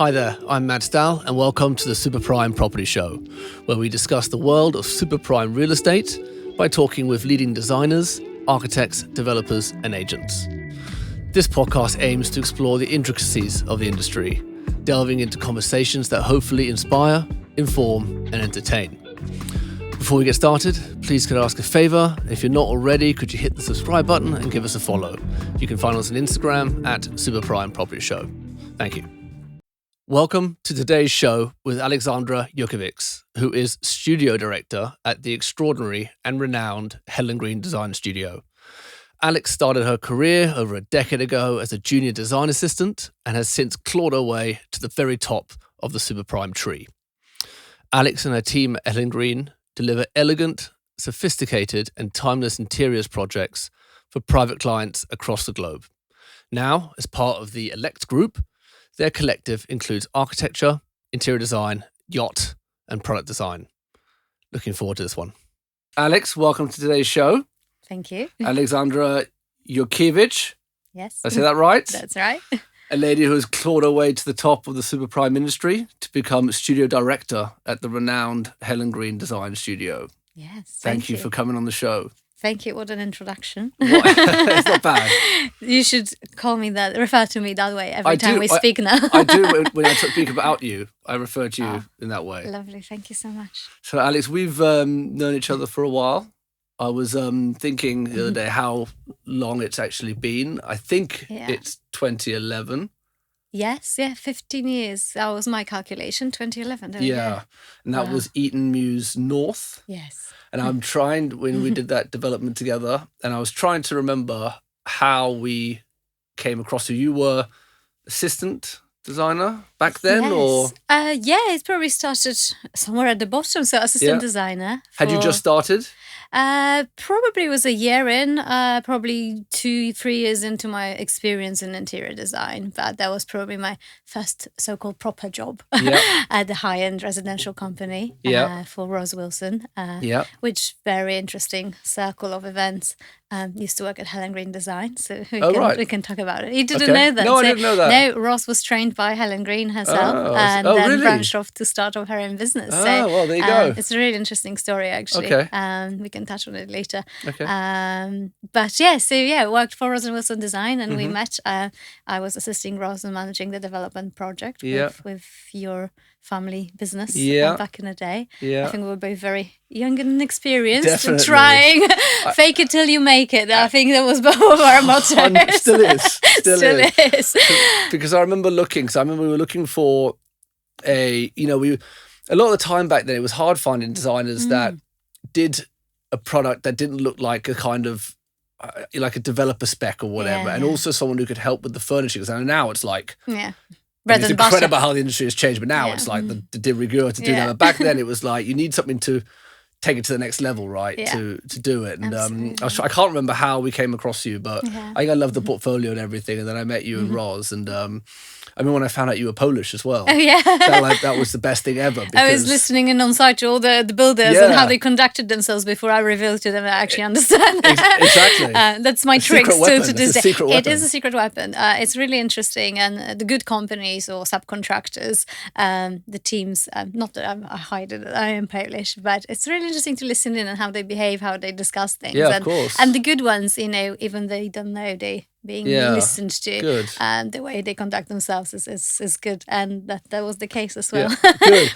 Hi there, I'm Matt Stahl and welcome to the Super Prime Property Show, where we discuss the world of super prime real estate by talking with leading designers, architects, developers and agents. This podcast aims to explore the intricacies of the industry, delving into conversations that hopefully inspire, inform and entertain. Before we get started, please could I ask a favour? If you're not already, could you hit the subscribe button and give us a follow? You can find us on Instagram at Super Prime Property Show. Thank you. Welcome to today's show with Alexandra Jurkiewicz, who is studio director at the extraordinary and renowned Helen Green Design studio. Alex started her career over a decade ago as a junior design assistant and has since clawed her way to the very top of the super prime tree. Alex and her team at Helen Green deliver elegant, sophisticated and timeless interiors projects for private clients across the globe. Now, as part of the Elect Group, their collective includes architecture, interior design, yacht, and product design. Looking forward to this one. Alex, welcome to today's show. Thank you. Alexandra Jurkiewicz. Yes. Did I say that right? That's right. A lady who has clawed her way to the top of the super prime industry to become studio director at the renowned Helen Green Design studio. Yes. Thank you for coming on the show. Thank you. What an introduction. It's not bad. You should call me that, refer to me that way every time we speak now. I do. When I speak about you, I refer to you in that way. Lovely. Thank you so much. So, Alex, we've known each other for a while. I was thinking the other day how long it's actually been. I think it's 2011. Yes, 15 years. That was my calculation, 2011. And that was Eton Mews North. Yes. And I'm trying, when we did that development together, and I was trying to remember how we came across you. You were assistant designer back then, or? It probably started somewhere at the bottom, so assistant designer. Had you just started? Probably was a year in, probably 2-3 years into my experience in interior design. But that was probably my first so-called proper job at the high-end residential company for Rose Wilson, which very interesting circle of events. Used to work at Helen Green Design, so we can talk about it. You didn't know that? No, I didn't know that. No, Rose was trained by Helen Green herself and then really? branched off to start off her own business. Well, there you go. It's a really interesting story, actually. Okay. We can touch on it later. Okay. Worked for Rose Wilson Design and we met. I was assisting Rose in managing the development project with your family business back in the day. I think we were both very young and inexperienced. Definitely. Trying fake it till you make it. I think that was both of our mottos. Still is. Still is. Because I remember we were looking for a lot of the time back then it was hard finding designers that did a product that didn't look like a kind of like a developer spec or whatever, and also someone who could help with the furniture. Because now it's like it's incredible how the industry has changed, but now it's like the de rigueur to do that. But back then it was like you need something to take it to the next level, right? To do it. And I can't remember how we came across you, but I think I loved the portfolio and everything. And then I met you and Roz, and I mean, when I found out you were Polish as well, that was the best thing ever. I was listening in on site to all the builders and how they conducted themselves before I revealed to them I actually understand. Exactly. That's my trick to this day. It is a secret weapon. It's really interesting. And the good companies or subcontractors, the teams, not that I hide it, I am Polish, but it's really interesting to listen in and how they behave, how they discuss things. Of course. And the good ones, even they don't know, they being listened to, and the way they conduct themselves is good, and that was the case as well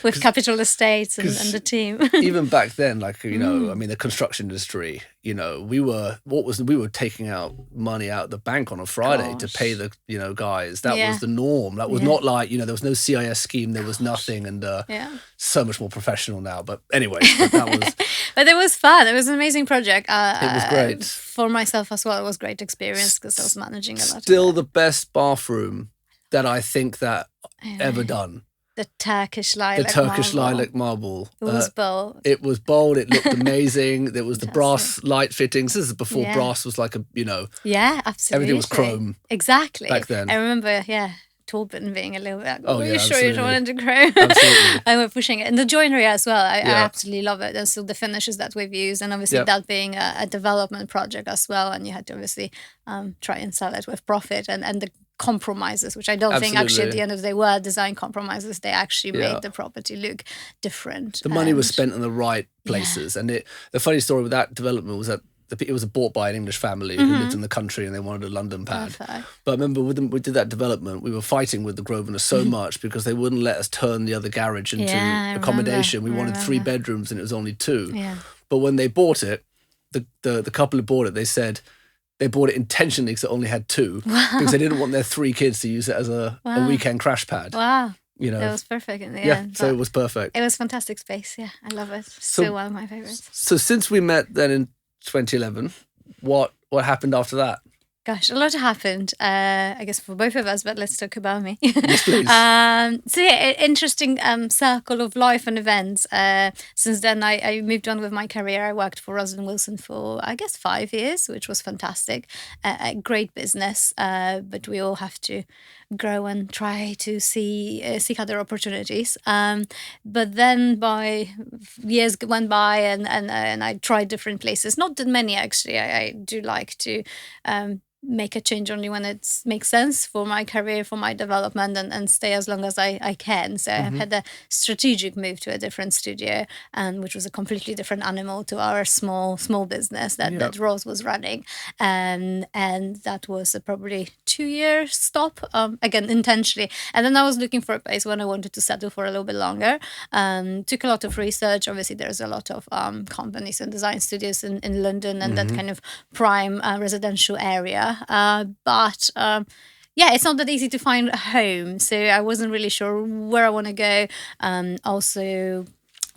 with Capital Estates and the team. Even back then, I mean, the construction industry, we were taking out money out of the bank on a That to pay the guys. That was the norm. That was not like there was no CIS scheme, there was nothing, and so much more professional now. But anyway, that was. But it was fun. It was an amazing project. It was great for myself as well. It was a great experience because I was managing a lot. Still the best bathroom that I think that ever done. The Turkish lilac marble. It was bold. It was bold. It looked amazing. There was the brass light fittings. This is before brass was like Yeah, absolutely. Everything was chrome. Exactly. Back then. I remember, Torben being a little bit, are you sure absolutely. you don't want to chrome? Absolutely. And we're pushing it. And the joinery as well, I absolutely love it. And so the finishes that we've used, and obviously that being a development project as well, and you had to obviously try and sell it with profit. And the compromises, which I don't think actually at the end of the day were design compromises. They actually made the property look different. The money was spent in the right places. And the funny story with that development was that it was bought by an English family who lived in the country and they wanted a London pad. Perfect. But I remember we did that development, we were fighting with the Grosvenor so much because they wouldn't let us turn the other garage into accommodation. We wanted 3 bedrooms and it was only 2. Yeah. But when they bought it, the couple who bought it, they said they bought it intentionally because it only had 2 because they didn't want their 3 kids to use it as a weekend crash pad. Wow. You know, that was perfect in the end. So it was perfect. It was fantastic space. Yeah, I love it. Still one of my favorites. So since we met then in 2011, what happened after that? Gosh, a lot happened, I guess, for both of us, but let's talk about me. Yes, please. So yeah, interesting circle of life and events. Since then, I moved on with my career. I worked for Roslin Wilson for, I guess, 5 years, which was fantastic. A great business, but we all have to grow and try to seek other opportunities. But then years went by and I tried different places. Not that many, actually. I do like to make a change only when it makes sense for my career, for my development, and stay as long as I can. So I've had a strategic move to a different studio, which was a completely different animal to our small business that Rose was running. And that was probably 2-year stop, again, intentionally. And then I was looking for a place when I wanted to settle for a little bit longer. Took a lot of research. Obviously, there's a lot of companies and design studios in London and that kind of prime residential area. But it's not that easy to find a home. So I wasn't really sure where I want to go. Also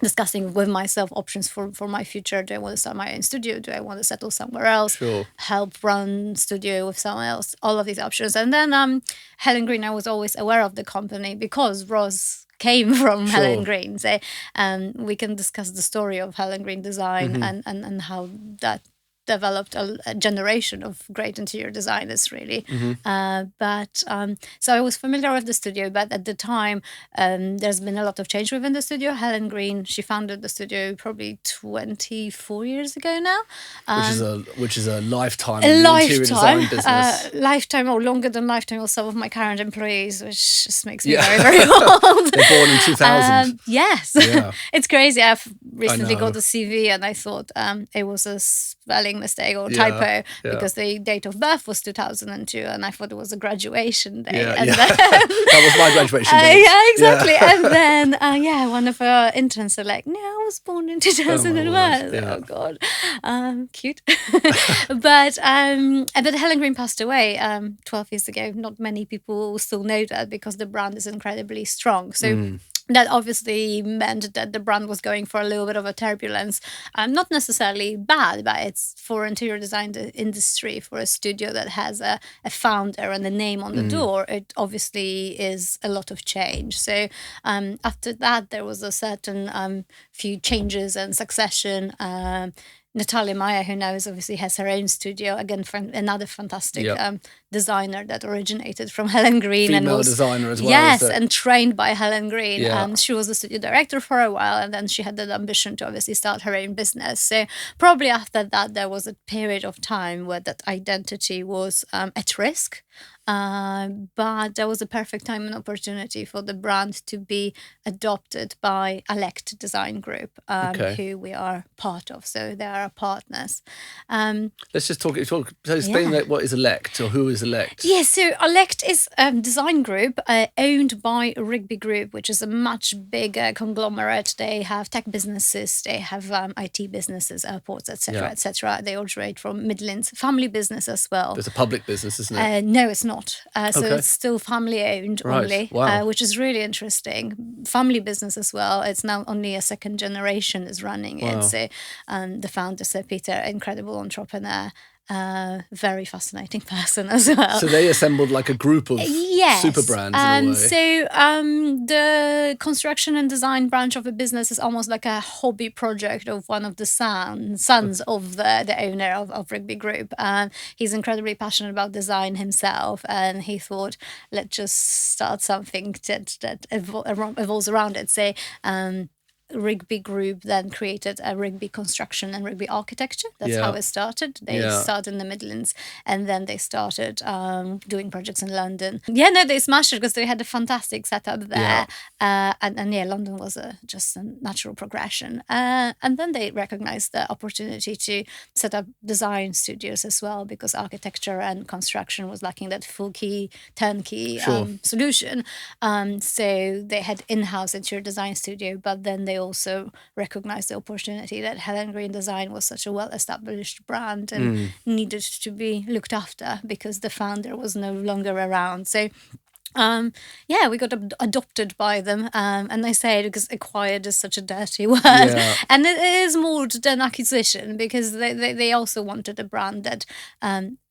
discussing with myself options for my future. Do I want to start my own studio? Do I want to settle somewhere else? Sure. Help run studio with someone else? All of these options. And then Helen Green, I was always aware of the company because Ross came from Helen Green. So we can discuss the story of Helen Green Design and how that developed a generation of great interior designers, really. So I was familiar with the studio, but at the time, there's been a lot of change within the studio. Helen Green, she founded the studio probably 24 years ago now. Which is a lifetime in the interior design business. Lifetime or longer than lifetime of some of my current employees, which just makes me very, very old. They're born in 2000. Yes. Yeah. It's crazy. I've recently got the CV and I thought it was a spelling mistake or typo because the date of birth was 2002 and I thought it was a graduation day. Then, that was my graduation day. Yeah, exactly. And then, one of our interns said like, no, I was born in 2001. Oh God, cute. But Helen Green passed away 12 years ago. Not many people still know that because the brand is incredibly strong. So that obviously meant that the brand was going for a little bit of a turbulence. Not necessarily bad, but it's for interior design industry, for a studio that has a founder and a name on the door, it obviously is a lot of change. So after that, there was a certain few changes and succession. Natalia Meyer, who now obviously has her own studio, again, another fantastic designer that originated from Helen Green. Female designer as well. Yes, and trained by Helen Green. She was the studio director for a while, and then she had the ambition to obviously start her own business. So probably after that, there was a period of time where that identity was at risk. But there was a perfect time and opportunity for the brand to be adopted by Elect Design Group, who we are part of. So they are our partners. Let's just talk. Explain what is Elect or who is Elect. Yeah, so Elect is a design group owned by Rigby Group, which is a much bigger conglomerate. They have tech businesses, they have IT businesses, airports, etc., etc. They all trade from Midlands, family business as well. It's a public business, isn't it? No, it's not. So it's still family owned only, which is really interesting. Family business as well. It's now only a second generation is running it. So the founder, Sir Peter, incredible entrepreneur. Very fascinating person as well. So they assembled like a group of super brands in a way. So the construction and design branch of the business is almost like a hobby project of one of the sons of the owner of Rigby Group. He's incredibly passionate about design himself, and he thought, let's just start something that evolves around it. So Rigby Group then created a Rigby Construction and Rigby Architecture. That's how it started. They started in the Midlands, and then they started doing projects in London. Yeah, no, they smashed it because they had a fantastic setup there. And London was just a natural progression. And then they recognized the opportunity to set up design studios as well, because architecture and construction was lacking that full key, turnkey solution. So they had in-house interior design studio, but then they also recognized the opportunity that Helen Green Design was such a well-established brand and needed to be looked after because the founder was no longer around. So we got adopted by them, and I say it because acquired is such a dirty word, and it is more than acquisition, because they also wanted a brand that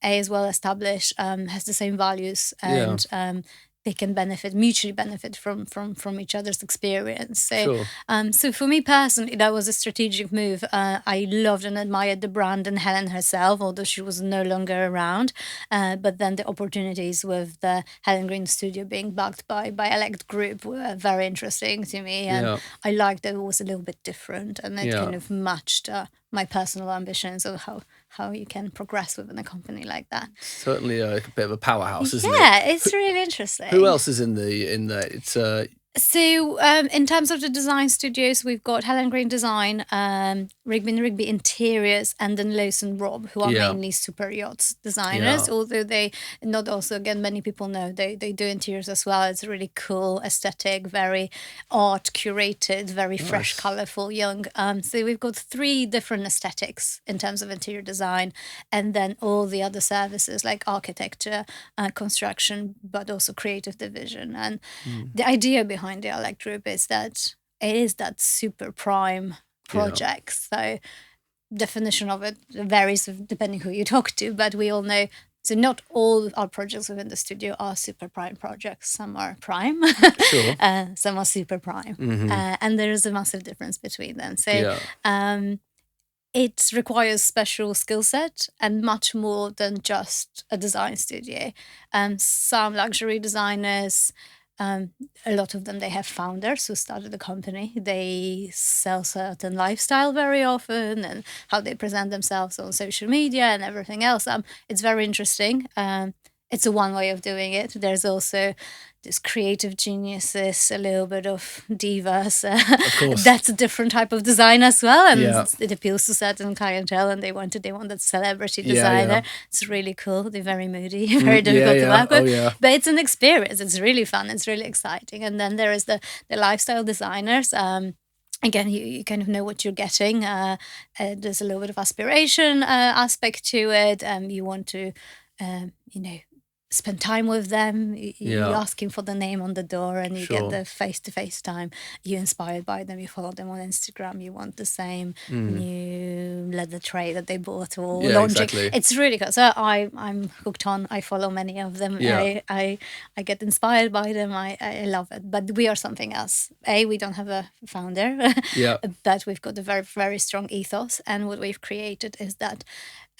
is well established, has the same values, and they can mutually benefit from each other's experience. So, so for me personally, that was a strategic move. I loved and admired the brand and Helen herself, although she was no longer around. But then the opportunities with the Helen Green Studio being backed by Elect Group were very interesting to me, and I liked that it was a little bit different, and it kind of matched my personal ambitions of how you can progress within a company like that. Certainly a bit of a powerhouse, isn't it? Yeah, it's really interesting. Who else is in there? It's So in terms of the design studios, we've got Helen Green Design, Rigby and Rigby Interiors, and then Lawson Robb, who are mainly super yachts designers. Although they not also, again, many people know they do interiors as well. It's really cool, aesthetic, very art curated, very fresh, colourful, young. So we've got 3 different aesthetics in terms of interior design, and then all the other services like architecture, construction, but also creative division. And the idea behind the Elect Group is that it is that super prime project. So definition of it varies depending who you talk to, but we all know, so not all our projects within the studio are super prime projects. Some are prime, some are super prime, and there is a massive difference between them. So it requires special skill set and much more than just a design studio. Some luxury designers, a lot of them, they have founders who started the company. They sell certain lifestyle very often, and how they present themselves on social media and everything else. It's very interesting. It's a one way of doing it. There's also this creative geniuses, a little bit of divas. Of course. That's a different type of design as well, and it appeals to certain clientele, and they want that celebrity designer. It's really cool. They're very moody, very difficult to work with. But it's an experience. It's really fun. It's really exciting. And then there is the lifestyle designers. Again, you kind of know what you're getting. There's a little bit of aspiration aspect to it. You want to, spend time with them. You're asking for the name on the door, and you get the face-to-face time. You're inspired by them. You follow them on Instagram. You want the same new leather tray that they bought or launching. Exactly. It's really cool. So I'm hooked on. I follow many of them. I get inspired by them. I love it. But we are something else. We don't have a founder, but we've got a very, very strong ethos. And what we've created is that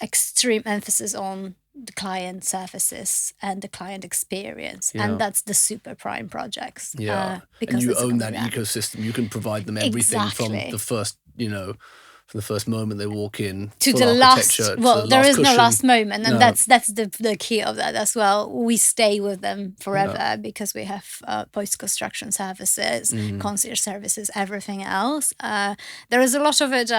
extreme emphasis on the client services and the client experience, and that's the super prime projects. Because and you own that ecosystem. You can provide them everything from the first, from the first moment they walk in to the last. Well, there is no last moment, and that's the key of that as well. We stay with them forever because we have post-construction services, concierge services, everything else. There is a lot of it.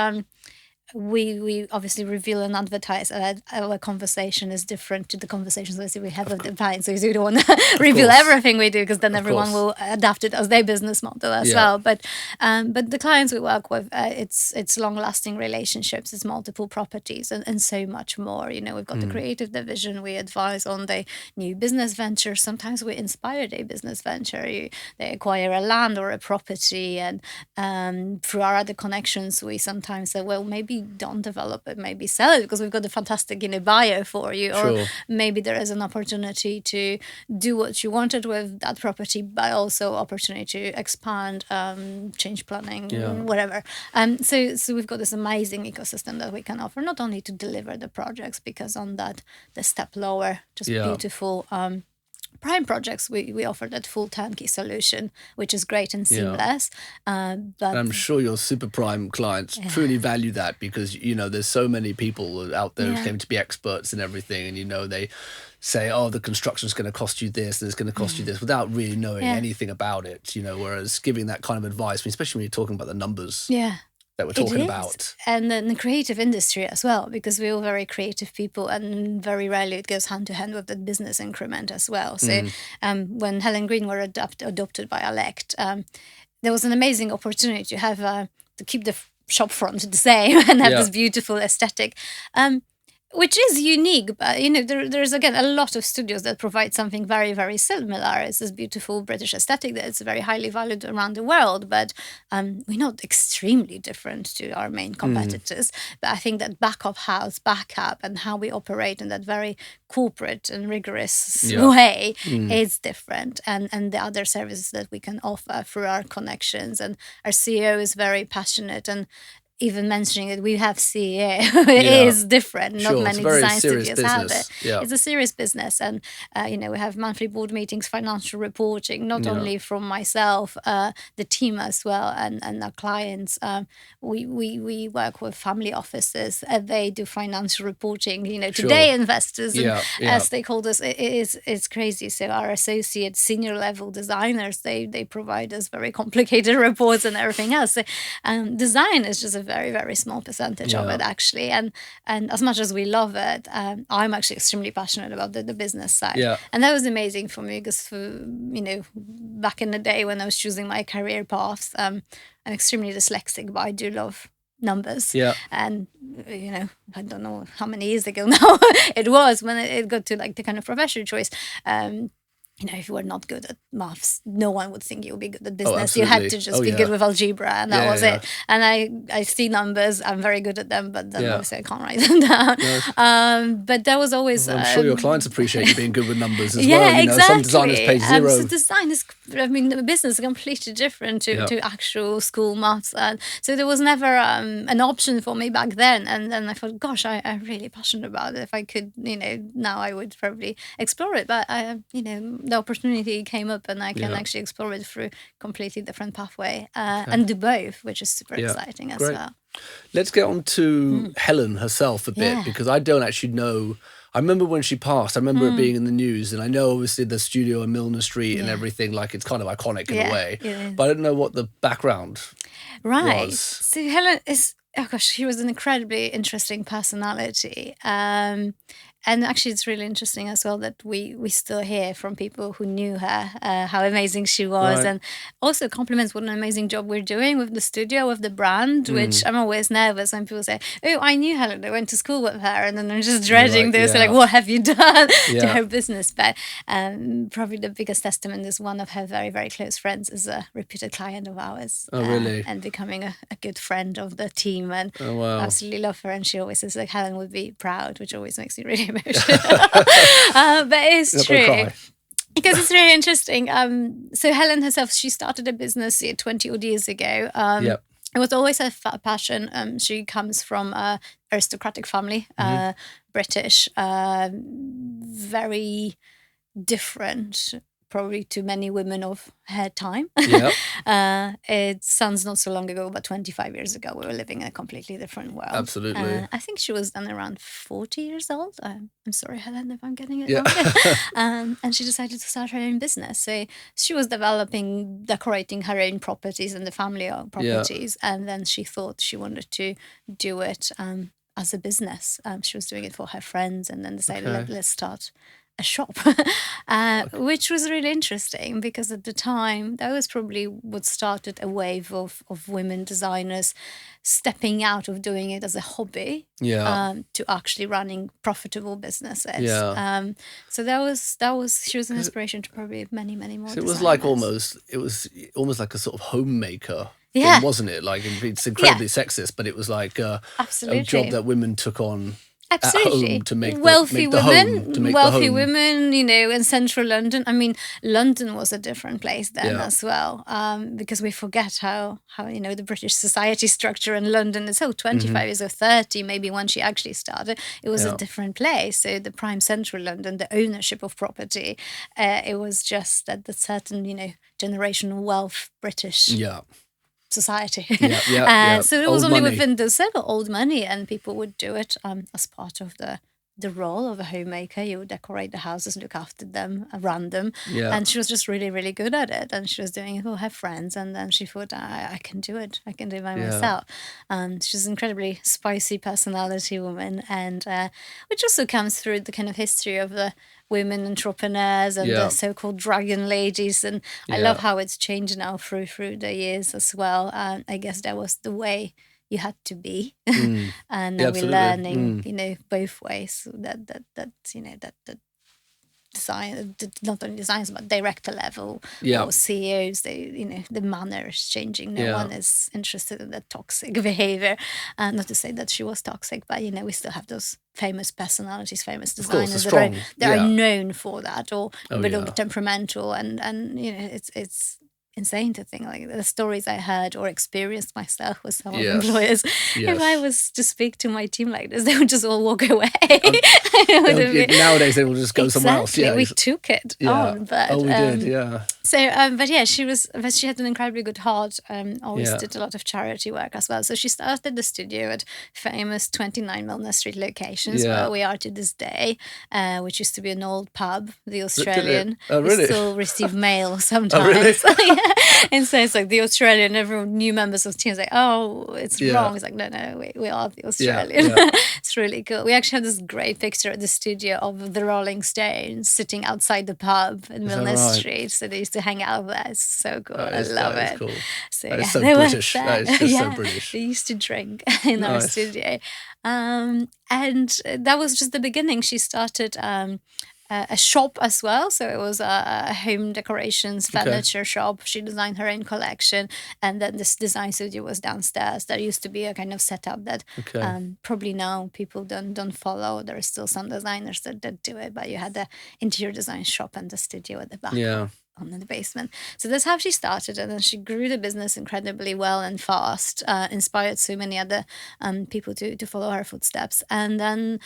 We obviously reveal and advertise. Our conversation is different to the conversations we have with the clients. So we don't want to reveal everything we do, because then everyone will adapt it as their business model as well. But the clients we work with, it's long-lasting relationships, it's multiple properties, and so much more. We've got the creative division. We advise on the new business ventures. Sometimes we inspire a business venture. They acquire a land or a property, and through our other connections, we sometimes say, well, maybe don't develop it, maybe sell it, because we've got a fantastic buyer for you, or maybe there is an opportunity to do what you wanted with that property, but also opportunity to expand, change planning, whatever. So we've got this amazing ecosystem that we can offer, not only to deliver the projects, because on that the step lower, just beautiful Prime projects, we offer that full turnkey solution, which is great and seamless. But I'm sure your super prime clients truly value that, because there's so many people out there who claim to be experts in everything, and they say, oh, the construction's going to cost you this and it's going to cost you this, without really knowing anything about it. Whereas giving that kind of advice, especially when you're talking about the numbers. That we're talking about. And then the creative industry as well, because we're all very creative people, and very rarely it goes hand to hand with the business increment as well. So when Helen Green were adopted by Alect, there was an amazing opportunity to have to keep the shop front the same and have this beautiful aesthetic. Which is unique, but there's again a lot of studios that provide something very, very similar. It's this beautiful British aesthetic that's very highly valued around the world, but we're not extremely different to our main competitors. But I think that back of house, backup, and how we operate in that very corporate and rigorous way is different, and the other services that we can offer through our connections. And our CEO is very passionate, and even mentioning that we have CEO is different. Not many design studios have it. It's a serious business, and we have monthly board meetings, financial reporting, not only from myself, the team as well, and our clients. We work with family offices. They do financial reporting. Today investors and stakeholders. It's crazy. So our associate senior level designers, they provide us very complicated reports and everything else. So, design is just a very, very small percentage of it, actually. And as much as we love it, I'm actually extremely passionate about the business side. And that was amazing for me, because back in the day when I was choosing my career paths, I'm extremely dyslexic, but I do love numbers. And I don't know how many years ago now it was when it got to like the kind of professional choice. If you were not good at maths, no one would think you would be good at business. You had to just be good with algebra, and that was it. And I see numbers, I'm very good at them, but then obviously I can't write them down. But that was always... I'm sure your clients appreciate you being good with numbers as well. Exactly. Some designers pay zero. So design is, the business is completely different to actual school maths. So there was never an option for me back then. And then I thought, gosh, I'm really passionate about it. If I could, now I would probably explore it. But, the opportunity came up, and I can actually explore it through completely different pathway and do both, which is super exciting as well. Let's get on to Helen herself a bit, because I don't actually know. I remember when she passed, I remember it being in the news, and I know obviously the studio in Milner Street and everything, like it's kind of iconic in a way, but I don't know what the background was. So Helen is, she was an incredibly interesting personality. And actually, it's really interesting as well that we still hear from people who knew her how amazing she was, and also compliments what an amazing job we're doing with the studio, with the brand, which I'm always nervous when people say, oh, I knew Helen, I went to school with her, and then I'm just dreading this, like, what have you done to her business? But probably the biggest testament is one of her very, very close friends is a reputed client of ours. Oh, really? And becoming a good friend of the team, and absolutely love her. And she always says, like, Helen would be proud, which always makes me really emotional. But it's true, because it's really interesting. So Helen herself, she started a business 20 odd years ago. It was always her passion. She comes from an aristocratic family, British, very different probably to many women of her time. It sounds not so long ago, about 25 years ago, we were living in a completely different world. Absolutely. I think she was then around 40 years old. I'm sorry, Helen, if I'm getting it wrong. And she decided to start her own business. So she was decorating her own properties and the family properties. And then she thought she wanted to do it as a business. She was doing it for her friends, and then decided, let's start a shop, which was really interesting, because at the time that was probably what started a wave of women designers stepping out of doing it as a hobby to actually running profitable businesses. So that was she was an inspiration to probably many more so designers. It was almost like a sort of homemaker thing, wasn't it? Like, it's incredibly sexist, but it was like a job that women took on Absolutely. home to make wealthy the home, to make wealthy the home. women, in central London. I mean, London was a different place then Yeah. as well, because we forget how the British society structure in London is. 25 years or 30, maybe when she actually started, it was a different place. So the prime central London, the ownership of property, it was just that the certain, generational wealth British society. So it was Old only money. within the circle, old money, and people would do it as part of the role of a homemaker. You would decorate the houses, look after them, run them. And she was just really, really good at it. And she was doing it for her friends. And then she thought, I can do it. I can do it by myself. She's an incredibly spicy personality woman, and which also comes through the kind of history of the women entrepreneurs and the so-called dragon ladies. And I love how it's changed now through the years as well. I guess that was the way you had to be, and now we're learning, both ways. That design, not only designers but director level or CEOs, the manner is changing. No one is interested in that toxic behavior. Not to say that she was toxic, but we still have those famous personalities, famous designers that are known for that, or a bit of temperamental, and it's insane to think, like, the stories I heard or experienced myself with some of employers. If I was to speak to my team like this, they would just all walk away. Nowadays they will just go somewhere else. We took it on, but we did. So, but she had an incredibly good heart. Always did a lot of charity work as well. So she started the studio at famous 29 Milner Street locations, where we are to this day, which used to be an old pub, the Australian. Oh, really? We still receive mail sometimes. Oh, really? And so it's like the Australian, everyone, new members of the team is like, oh, it's wrong. It's like, no, we are the Australian. It's really cool. We actually have this great picture at the studio of the Rolling Stones sitting outside the pub in Milner Street. So they used to hang out there. It's so cool. I love it. Cool. So, that is so British. That is just so British. They used to drink in our studio. And that was just the beginning. She started a shop as well. So it was a home decorations, furniture shop. She designed her own collection. And then this design studio was downstairs. There used to be a kind of setup that probably now people don't follow. There are still some designers that do it, but you had the interior design shop and the studio at the back. On in the basement. So that's how she started, and then she grew the business incredibly well and fast, inspired so many other people to follow her footsteps, and then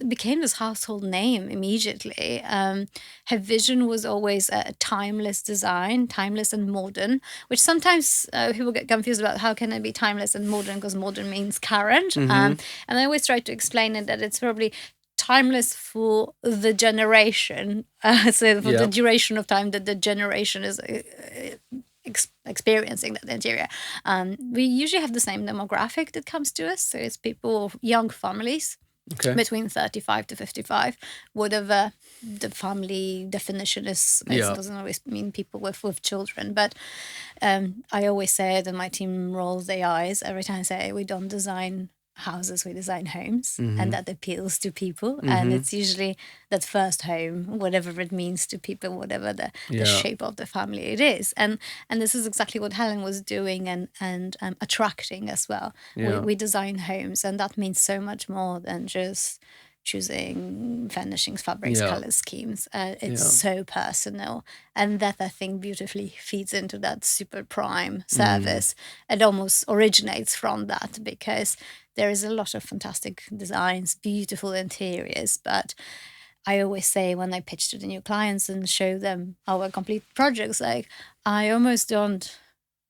became this household name immediately. Her vision was always a timeless design, timeless and modern, which sometimes people get confused about. How can it be timeless and modern? Because modern means current. And I always try to explain it that it's probably timeless for the generation, so for the duration of time that the generation is experiencing that interior. We usually have the same demographic that comes to us, so it's people, young families, between 35 to 55, whatever the family definition is. It doesn't always mean people with children, but I always say that my team rolls their eyes every time I say we don't design houses, we design homes, and that appeals to people. And it's usually that first home, whatever it means to people, whatever the shape of the family it is. And this is exactly what Helen was doing and attracting as well. We design homes, and that means so much more than just choosing furnishings, fabrics, color schemes. It's so personal, and that I think beautifully feeds into that super prime service. It almost originates from that, because there is a lot of fantastic designs, beautiful interiors, but I always say when I pitch to the new clients and show them our complete projects, like, I almost don't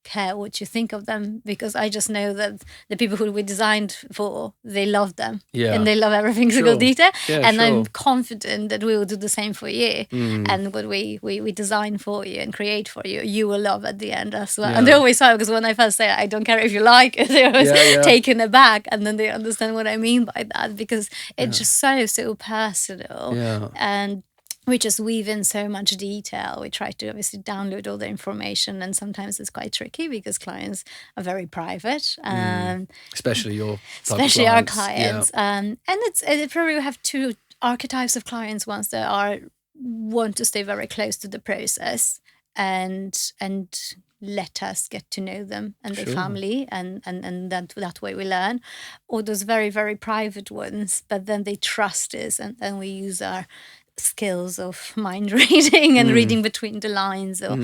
care what you think of them, because I just know that the people who we designed for, they love them, and they love every single detail, and I'm confident that we will do the same for you, and what we design for you and create for you, you will love at the end as well. And they always say, because when I first say I don't care if you like it, they're always taken aback, and then they understand what I mean by that, because it's just so personal, and we just weave in so much detail. We try to obviously download all the information, and sometimes it's quite tricky because clients are very private, especially our clients. And it probably have two archetypes of clients. Ones that want to stay very close to the process and let us get to know them and their Sure. family, and that way we learn. Or those very, very private ones, but then they trust us, and then we use our skills of mind reading and reading between the lines, or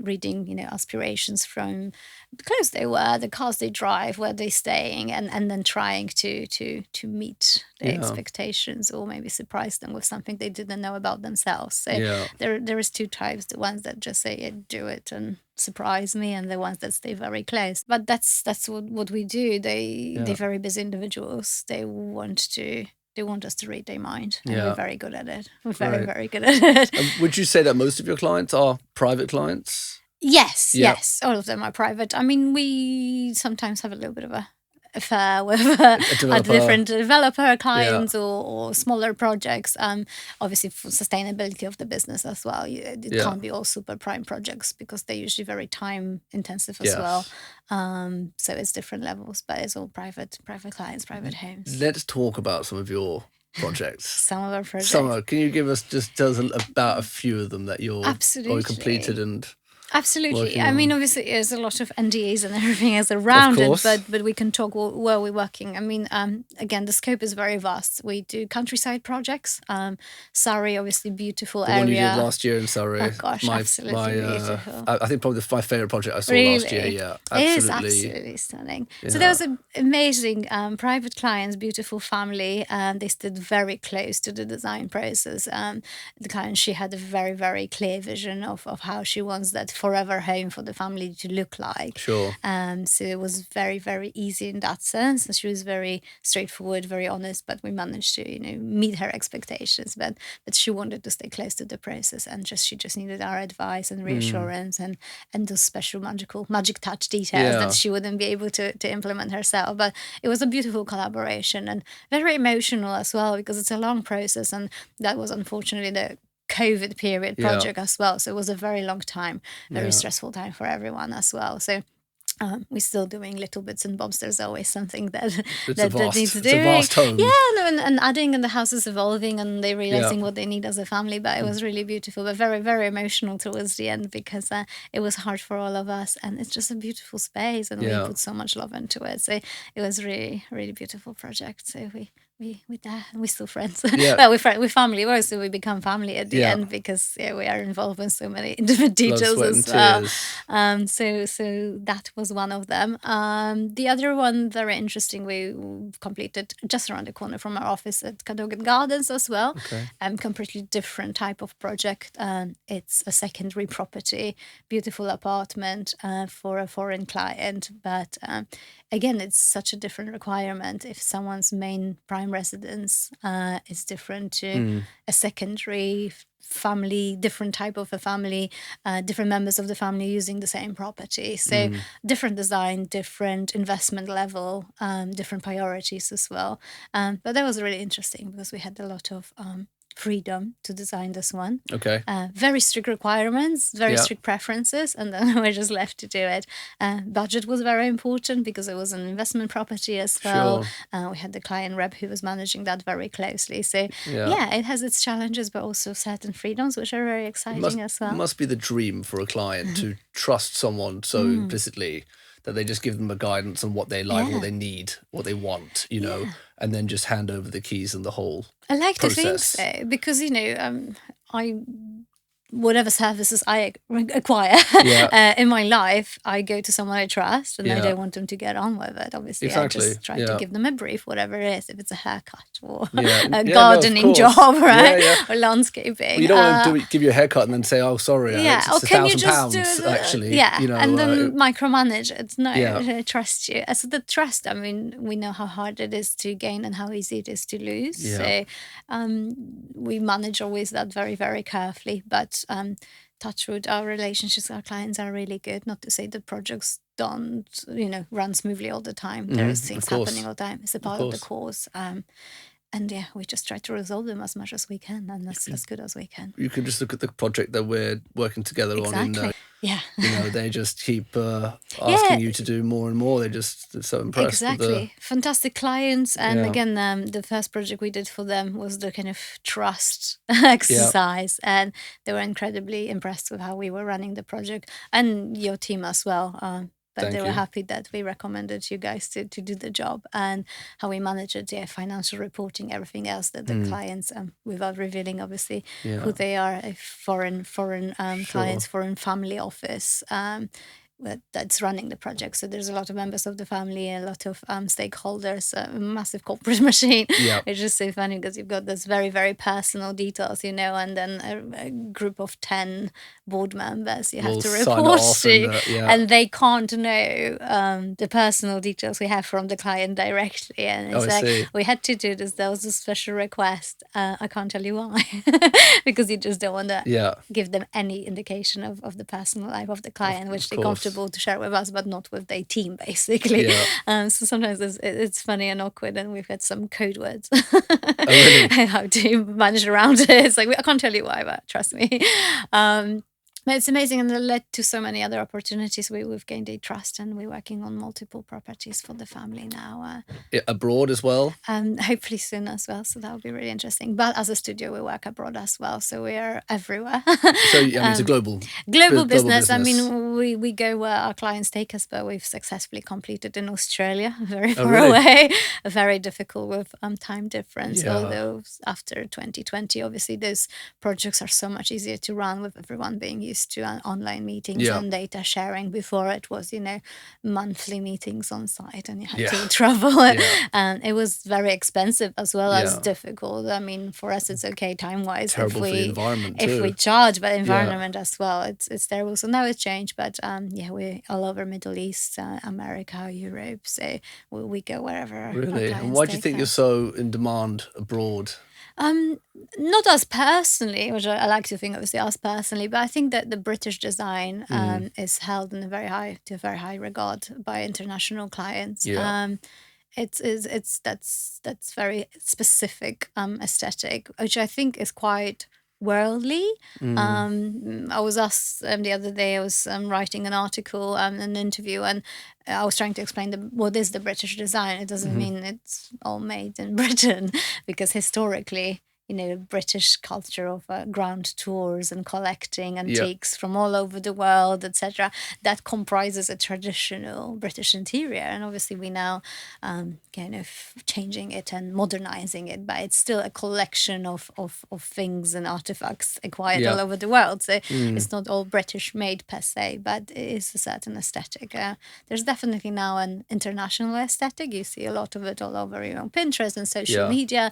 reading, aspirations from the clothes they wear, the cars they drive, where they're staying, and then trying to meet their expectations, or maybe surprise them with something they didn't know about themselves. So there is two types: the ones that just say, yeah, do it and surprise me, and the ones that stay very close. But that's what we do. They're very busy individuals. They want us to read their mind, and we're very good at it. We're very, very good at it. Would you say that most of your clients are private clients? Yes. All of them are private. I mean, we sometimes have a little bit of a affair with a different developer clients or smaller projects. Obviously, for sustainability of the business as well. It can't be all super prime projects, because they're usually very time intensive as well. So it's different levels, but it's all private clients, private homes. Let's talk about some of your projects. Some of our projects. Can you tell us about a few of them that you're already completed and... Absolutely. I mean, obviously, there's a lot of NDAs and everything else around it, but we can talk where we're working. I mean, again, the scope is very vast. We do countryside projects. Surrey, obviously, beautiful area. The one you did last year in Surrey. Oh gosh, absolutely beautiful. I think probably my favourite project I saw last year. Yeah, absolutely. It is absolutely stunning. Yeah. So there was an amazing private clients, beautiful family, and they stood very close to the design process. The client, she had a very, very clear vision of how she wants that forever home for the family to look like. Sure. So it was very, very easy in that sense. And she was very straightforward, very honest, but we managed to, meet her expectations. But she wanted to stay close to the process, and she just needed our advice and reassurance and those special magic touch details that she wouldn't be able to implement herself. But it was a beautiful collaboration and very emotional as well, because it's a long process, and that was unfortunately the COVID period project as well. So it was a very long time, very stressful time for everyone as well. So we're still doing little bits and bobs. There's always something that needs doing. It's a vast home. Yeah, and adding, and the house is evolving, and they're realizing what they need as a family. But it was really beautiful, but very, very emotional towards the end, because it was hard for all of us, and it's just a beautiful space, and we put so much love into it. So it was really, really beautiful project. So we're still friends. Well, we're family. Also, we become family at the end, because we are involved in so many different details as well. So that was one of them. The other one, very interesting, we completed just around the corner from our office at Cadogan Gardens as well. Completely different type of project. It's a secondary property, beautiful apartment for a foreign client, but again, it's such a different requirement. If someone's main prime residence is different to a secondary family, different type of a family, different members of the family using the same property. So different design, different investment level, different priorities as well. But that was really interesting, because we had a lot of freedom to design this one. Very strict requirements, very strict preferences, and then we're just left to do it. Budget was very important, because it was an investment property as well. We had the client rep who was managing that very closely. So it has its challenges, but also certain freedoms, which are very exciting as well. It must be the dream for a client to trust someone so implicitly that they just give them a guidance on what they like, what they need, what they want, and then just hand over the keys and the whole I like process. To think so, because, whatever services I acquire in my life, I go to someone I trust, and I don't want them to get on with it. Obviously, I just try to give them a brief, whatever it is, if it's a haircut or a gardening job, right? Or landscaping. Well, you don't want to give you a haircut and then say, "Oh, sorry, it's £1,000 actually." And then micromanage it. No, I trust you. So the trust. I mean, we know how hard it is to gain and how easy it is to lose. So we manage always that very, very carefully, but. Touch wood, our relationships with our clients are really good. Not to say the projects don't, run smoothly all the time. There is things happening all the time. It's a part of the course. And yeah, we just try to resolve them as much as we can and as good as we can. You can just look at the project that we're working together on. Yeah. They just keep asking you to do more and more. They're so impressed. Exactly. Fantastic clients. And again, the first project we did for them was the kind of trust exercise. And they were incredibly impressed with how we were running the project, and your team as well. But they were happy that we recommended you guys to do the job, and how we managed it, financial reporting, everything else that the clients, without revealing obviously who they are, a foreign clients, foreign family office. That's running the project. So there's a lot of members of the family, a lot of stakeholders, a massive corporate machine. It's just so funny because you've got this very, very personal details, and then a group of 10 board members you have to report to, and they can't know the personal details we have from the client directly. And it's we had to do this. There was a special request. I can't tell you why, because you just don't want to give them any indication of the personal life of the client, which they're comfortable to share with us, but not with their team, basically. So sometimes it's funny and awkward, and we've had some code words how to manage around it. It's like, I can't tell you why, but trust me. But it's amazing, and it led to so many other opportunities. We've gained a trust, and we're working on multiple properties for the family now. Abroad as well? Hopefully soon as well, so that will be really interesting. But as a studio, we work abroad as well, so we are everywhere. So it's a global business. I mean, we go where our clients take us, but we've successfully completed in Australia, very far away, very difficult with time difference. Although after 2020, obviously those projects are so much easier to run with everyone being used to online meetings and data sharing. Before it was, monthly meetings on site, and you had to travel. And it was very expensive as well as difficult. I mean, for us, it's okay time-wise. Terrible for the environment if we charge, but environment as well, it's terrible. So now it's changed, but we're all over Middle East, America, Europe. So we go wherever. Really? And why do you think you're so in demand abroad? Not us personally, which I like to think obviously us personally, but I think that the British design is held in a very high regard by international clients. That's very specific aesthetic, which I think is quite worldly. I was asked the other day, I was writing an article, an interview, and I was trying to explain what is the British design. It doesn't mean it's all made in Britain, because historically, British culture of ground tours and collecting antiques from all over the world, etc. That comprises a traditional British interior, and obviously we now kind of changing it and modernizing it, but it's still a collection of things and artifacts acquired all over the world. So it's not all British made per se, but it is a certain aesthetic. There's definitely now an international aesthetic. You see a lot of it all over Pinterest and social media,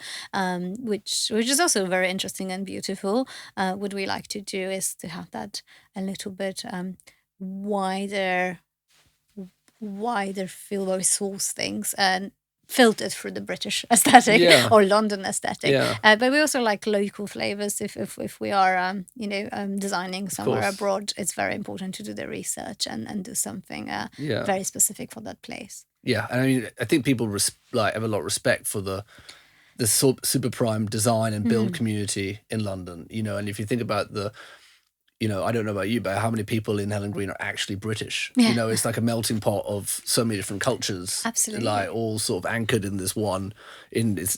which is also very interesting and beautiful. What we like to do is to have that a little bit wider field where we source things and filtered through the British aesthetic or London aesthetic. But we also like local flavors. If we are designing somewhere abroad, it's very important to do the research and do something very specific for that place. Yeah, and I mean, I think people have a lot of respect for the super prime design and build community in London, and if you think about I don't know about you, but how many people in Helen Green are actually British? It's like a melting pot of so many different cultures. Absolutely. Like all sort of anchored in this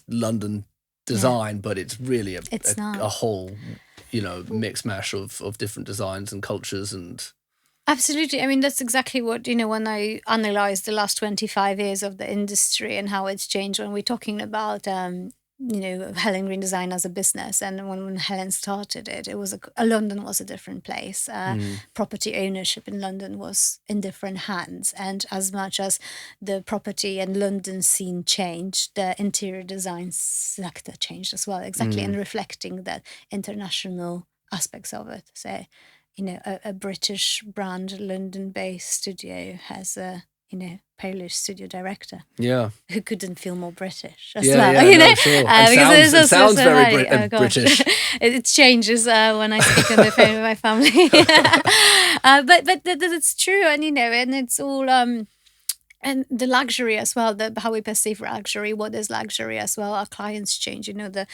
London design, but it's really a whole, mix mash of different designs and cultures and... Absolutely. I mean, that's exactly what, when I analyze the last 25 years of the industry and how it's changed, when we're talking about, Helen Green Design as a business. And when Helen started it was London was a different place. Property ownership in London was in different hands. And as much as the property and London scene changed, the interior design sector changed as well, exactly, and reflecting that international aspects of it. So, a British brand, London-based studio has a, Polish studio director. Yeah. Who couldn't feel more British as well. Yeah, sure. It sounds very British. It changes when I speak on the phone with my family. But it's true, and and it's all And the luxury as well, how we perceive luxury, what is luxury as well. Our clients change, the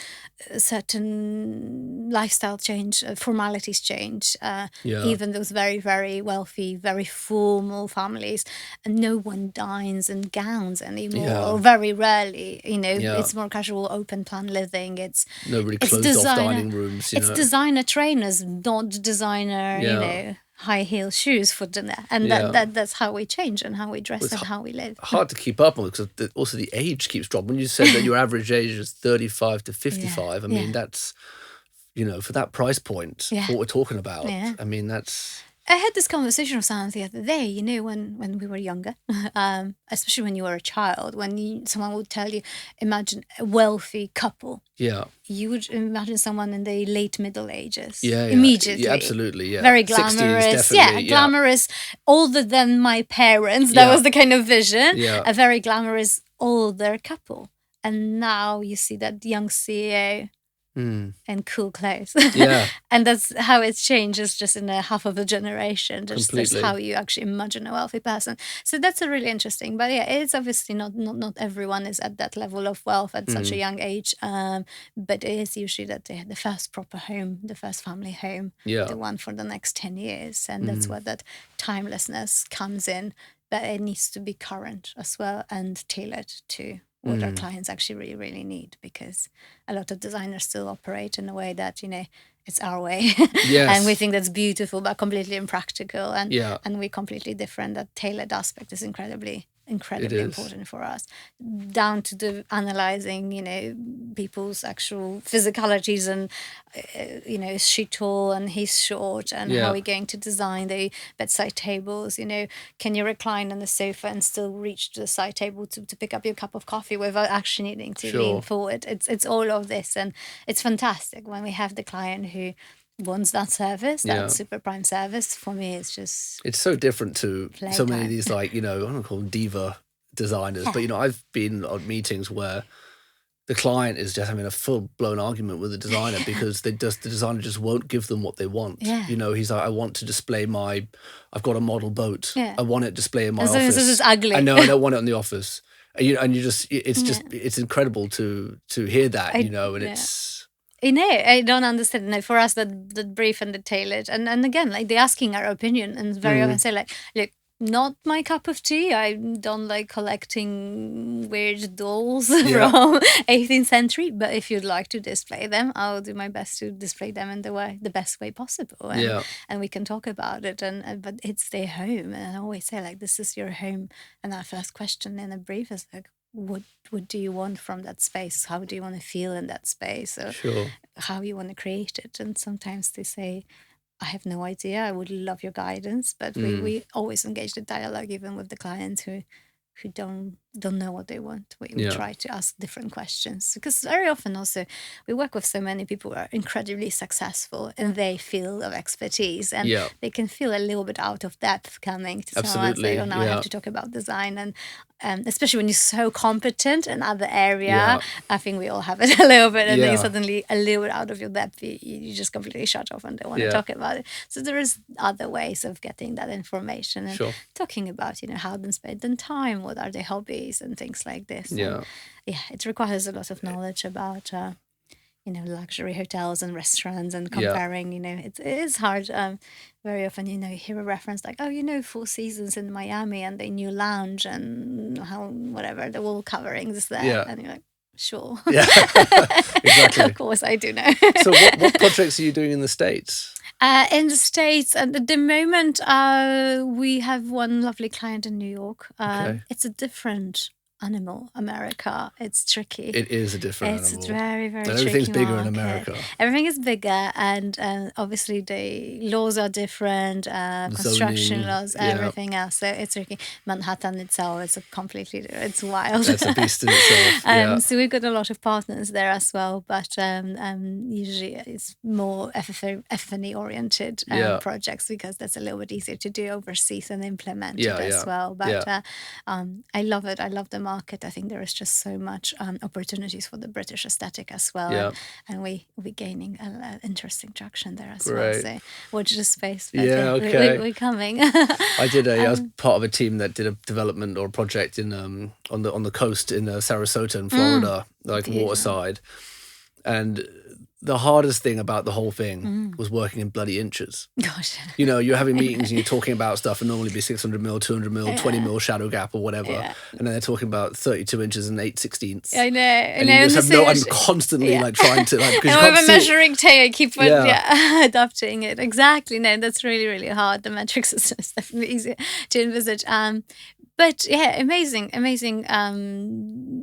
certain lifestyle change, formalities change. Even those very, very wealthy, very formal families, and no one dines in gowns anymore, or very rarely. It's more casual, open plan living. It's really closed off dining rooms. It's designer trainers, not designer. High heel shoes for dinner, and that's how we change and how we dress and how we live. Hard to keep up on because also the age keeps dropping. When you said that your average age is 35 to 55, I mean that's for that price point, what we're talking about. I mean that's. I had this conversation with someone the other day, when we were younger, especially when you were a child, when someone would tell you, imagine a wealthy couple. Yeah. You would imagine someone in the late Middle Ages. Yeah. Immediately. Yeah, absolutely, yeah. Very glamorous. 60s, glamorous, older than my parents. That was the kind of vision. Yeah. A very glamorous, older couple. And now you see that young CEO... and cool clothes. And that's how it's changed. It's just in a half of a generation. That's how you actually imagine a wealthy person. So that's a really interesting. But it's obviously not everyone is at that level of wealth at such a young age. But it is usually that they had the first proper home, the first family home, the one for the next 10 years. And that's where that timelessness comes in. But it needs to be current as well and tailored to what our clients actually really, really need, because a lot of designers still operate in a way that, it's our way. And we think that's beautiful, but completely impractical. And we're completely different. That tailored aspect is incredibly important for us, down to the analyzing, people's actual physicalities and, is she tall and he's short, and how we're going to design the bedside tables. Can you recline on the sofa and still reach to the side table to pick up your cup of coffee without actually needing to lean forward? It's all of this, and it's fantastic when we have the client who wants that service, that super prime service. For me, it's so different to so many of these, I don't call them diva designers, but I've been on meetings where the client is just having a full-blown argument with the designer because the designer just won't give them what they want. He's like, I want to display I've got a model boat. I want it displayed in my office. This is ugly. I know, I don't want it in the office. It's incredible to hear that, and it's... I don't understand. For us, that brief and the tailored, and again, they're asking our opinion, and very often say look, not my cup of tea. I don't like collecting weird dolls from 18th century. But if you'd like to display them, I'll do my best to display them in the best way possible. And we can talk about it. But it's their home, and I always say this is your home. And our first question in a brief is what do you want from that space? How do you want to feel in that space? Or how you want to create it? And sometimes they say, I have no idea. I would love your guidance. But we always engage the dialogue, even with the clients who don't know what they want. We try to ask different questions, because very often also we work with so many people who are incredibly successful in their field of expertise, and they can feel a little bit out of depth coming to someone and say, now I have to talk about design, and especially when you're so competent in other area, I think we all have it a little bit, and then suddenly a little bit out of your depth, you just completely shut off and don't want to talk about it. So there is other ways of getting that information and talking about, how they spend their time, what are their hobbies, and things like this. And it requires a lot of knowledge about luxury hotels and restaurants, and comparing. It is hard. Very often, you hear a reference like, Four Seasons in Miami and the new lounge and how whatever the wall coverings is there, and you're like, sure, exactly. Of course, I do know. So, what projects are you doing in the States? In the States, and at the moment, we have one lovely client in New York. It's a different animal, America. It's tricky. It is a different animal. It's very, very tricky. Everything's bigger in America. Everything is bigger, and obviously the laws are different, construction laws, everything else. So it's tricky. Manhattan itself is it's wild. That's a beast in itself. So we've got a lot of partners there as well, but usually it's more FF&E oriented projects, because that's a little bit easier to do overseas and implement it as well. But I love it. I love the market. I think there is just so much opportunities for the British aesthetic as well. Yeah. And we're gaining interesting traction there as Great. well. So watch the space. Yeah, okay. We're coming. I was part of a team that did a development or a project in on the coast in Sarasota in Florida, like beautiful. waterside. And the hardest thing about the whole thing was working in bloody inches. Gosh. You know, you're having meetings and you're talking about stuff and normally be 600 mil, 200 mil, 20 mil shadow gap or whatever. Yeah. And then they're talking about 32 inches and 8/16. I know. And you just have I'm constantly like trying to like, because and you with can't a measuring tape, I keep adapting it. Exactly. No, that's really, really hard. The metric system is definitely easier to envisage. But yeah, amazing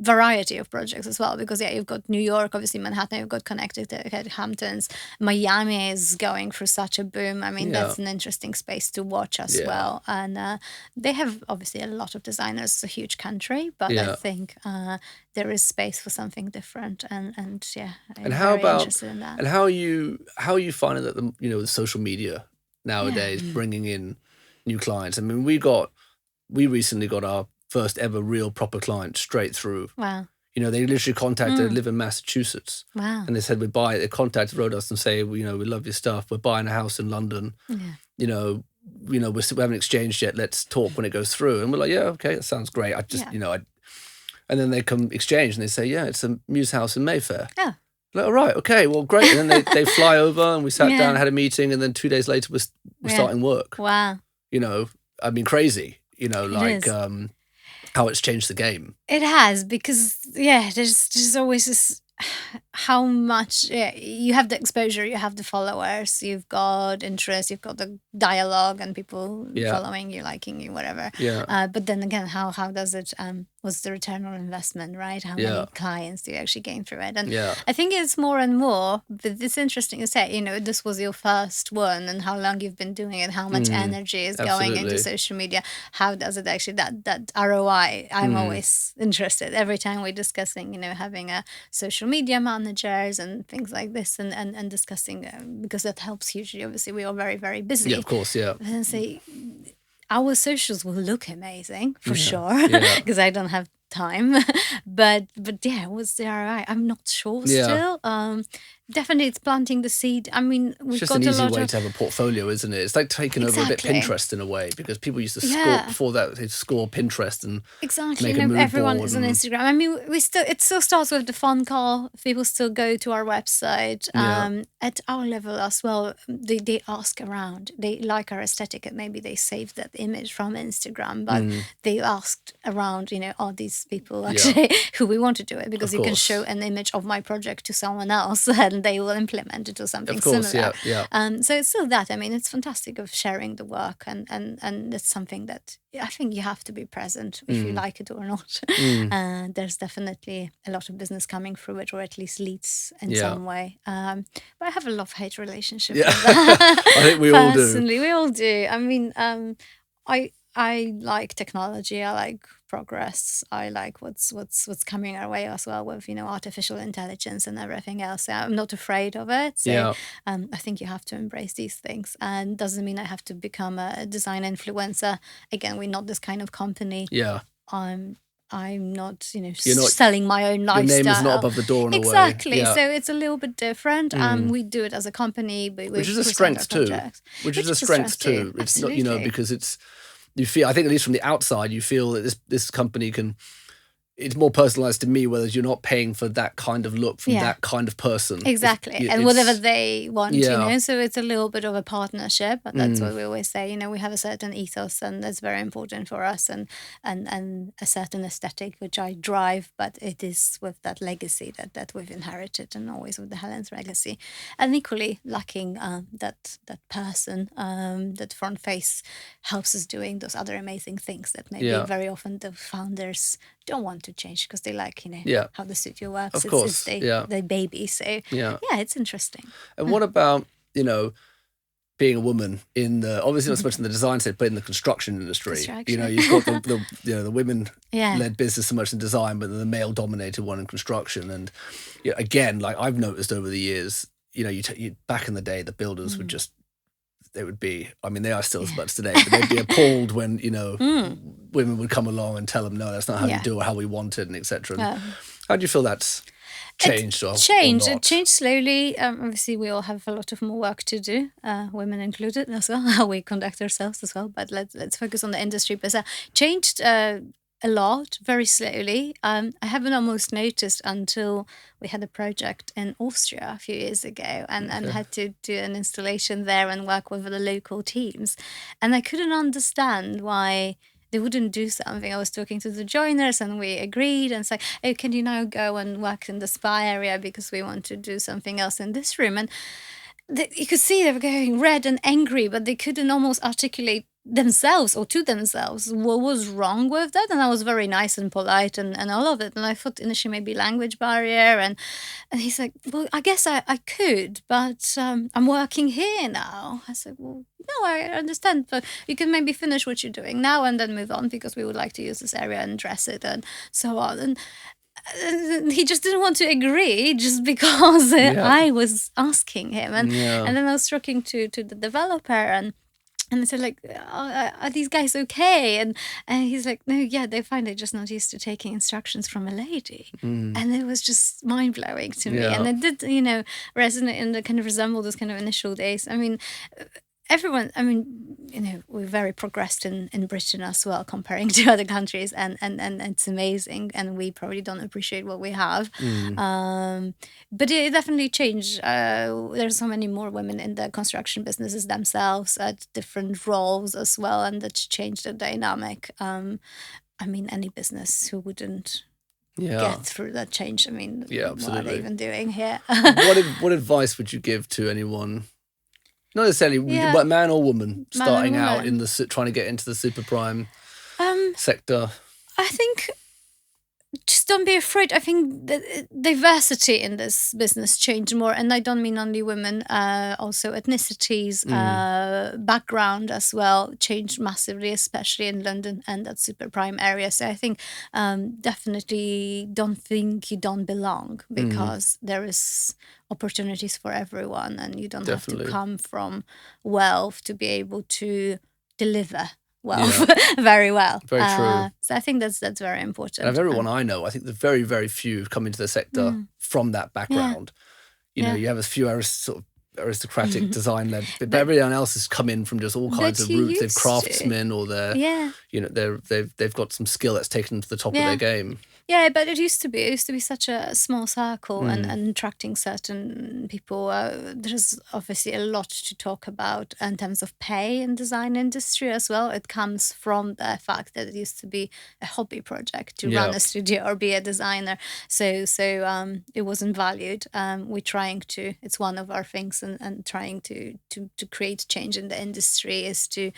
variety of projects as well, because you've got New York, obviously Manhattan, you've got Connecticut, Hamptons, Miami is going through such a boom. I mean, that's an interesting space to watch as well. And they have obviously a lot of designers. It's a huge country, but I think there is space for something different. And I'm very interested in that. And how are you finding that the social media nowadays bringing in new clients? I mean, we recently got our first ever real proper client straight through. Wow. You know, they literally contacted, live in Massachusetts. Wow. And they said, they wrote us and say, we love your stuff. We're buying a house in London. Yeah. We haven't exchanged yet. Let's talk when it goes through. And we're like, yeah, okay, that sounds great. And then they come exchange and they say, yeah, it's a Muse house in Mayfair. Yeah. Like, all right, okay, well, great. And then they fly over and we sat down and had a meeting. And then 2 days later, we're starting work. Wow. I mean, crazy. How it's changed the game. It has, because there's always this how much you have the exposure, you have the followers, you've got interest, you've got the dialogue and people following you, liking you, whatever. But then again, how does it what's the return on investment, right? How many clients do you actually gain through it? And I think it's more and more, but it's interesting to say, this was your first one and how long you've been doing it, how much energy is going into social media. How does it actually, that ROI, I'm always interested. Every time we're discussing, having a social media managers and things like this and discussing, because that helps hugely. Obviously, we are very, very busy. Yeah, of course, yeah. And say, our socials will look amazing for sure, because I don't have time. but what's the ROI? I'm not sure still. Definitely, it's planting the seed. I mean, we've it's just got an a easy lot way of... to have a portfolio, isn't it? It's like taking over a bit Pinterest in a way, because people used to score before that. They'd score Pinterest and make a mood everyone board is on Instagram. I mean, it still starts with the phone call. People still go to our website. At our level as well, they ask around. They like our aesthetic, and maybe they saved that image from Instagram, but they asked around. Are these people actually who we want to do it? Because you can show an image of my project to someone else, and they will implement it or something similar. So it's still that. I mean, it's fantastic of sharing the work, and it's something that I think you have to be present if you like it or not. There's definitely a lot of business coming through it, or at least leads in some way. But I have a love-hate relationship with that. I think we all do. Personally, we all do. I mean, I like technology. I like progress. I like what's coming our way as well with artificial intelligence and everything else. So I'm not afraid of it. So I think you have to embrace these things, and doesn't mean I have to become a design influencer. Again, we're not this kind of company. I'm not, selling my own lifestyle. Your name is not above the door in a way. Exactly. So it's a little bit different. We do it as a company, but which is a strength too. Which is a strength too. It's not, because it's. You feel, I think, at least from the outside, you feel that this company can. It's more personalised to me, whereas you're not paying for that kind of look from that kind of person. Exactly, and whatever they want, So it's a little bit of a partnership. But that's what we always say. We have a certain ethos, and that's very important for us, and a certain aesthetic which I drive. But it is with that legacy that we've inherited, and always with the Helen's legacy, and equally lacking that person, that front face helps us doing those other amazing things that maybe very often the founders don't want to change, because they like how the studio works. Of course, it's their baby. So it's interesting. And what about being a woman in the, obviously not so much in the design set, but in the construction industry? You've got the women led business so much in design, but the male dominated one in construction. And again, like I've noticed over the years, you back in the day, the builders would just. They would be, I mean, they are still as much today, but they'd be appalled when, women would come along and tell them, no, that's not how you do it, how we want it, and etc. How do you feel that's changed? Or It not? changed slowly. Obviously, we all have a lot of more work to do, women included as well, how we conduct ourselves as well. But let's focus on the industry. But changed a lot, very slowly. I haven't almost noticed until we had a project in Austria a few years ago and had to do an installation there and work with the local teams. And I couldn't understand why they wouldn't do something. I was talking to the joiners and we agreed and said, oh, can you now go and work in the spa area because we want to do something else in this room? And you could see they were going red and angry, but they couldn't almost articulate themselves or to themselves what was wrong with that. And I was very nice and polite and all of it. And I thought initially maybe language barrier. And he's like, well, I guess I could, but I'm working here now. I said, well, no, I understand, but you can maybe finish what you're doing now and then move on because we would like to use this area and dress it and so on. And he just didn't want to agree just because I was asking him. And then I was talking to the developer and I said, like, are these guys okay? And he's like, no, yeah, they're fine. They're just not used to taking instructions from a lady. And it was just mind-blowing to me. And it did, resonate and kind of resemble those kind of initial days. I mean, we're very progressed in Britain as well, comparing to other countries, and it's amazing, and we probably don't appreciate what we have. But it definitely changed. There's so many more women in the construction businesses themselves at different roles as well, and that's changed the dynamic. Any business who wouldn't get through that change. What are they even doing here? What advice would you give to anyone? Not necessarily, but man or woman starting out in trying to get into the super prime sector. I think just don't be afraid. I think the diversity in this business changed more, and I don't mean only women, also ethnicities, background as well changed massively, especially in London and that super prime area. So I think definitely don't think you don't belong, because there is opportunities for everyone, and you don't have to come from wealth to be able to deliver very well. Very true. So I think that's very important. And of everyone I know, I think there's very, very few come into the sector from that background. You have a few sort of aristocratic design-led, but everyone else has come in from just all kinds of routes. They're craftsmen, or they've got some skill that's taken them to the top of their game. Yeah, but it used to be such a small circle and attracting certain people. There's obviously a lot to talk about in terms of pay in design industry as well. It comes from the fact that it used to be a hobby project to run a studio or be a designer. So it wasn't valued. We're trying to, it's one of our things, and trying to create change in the industry is to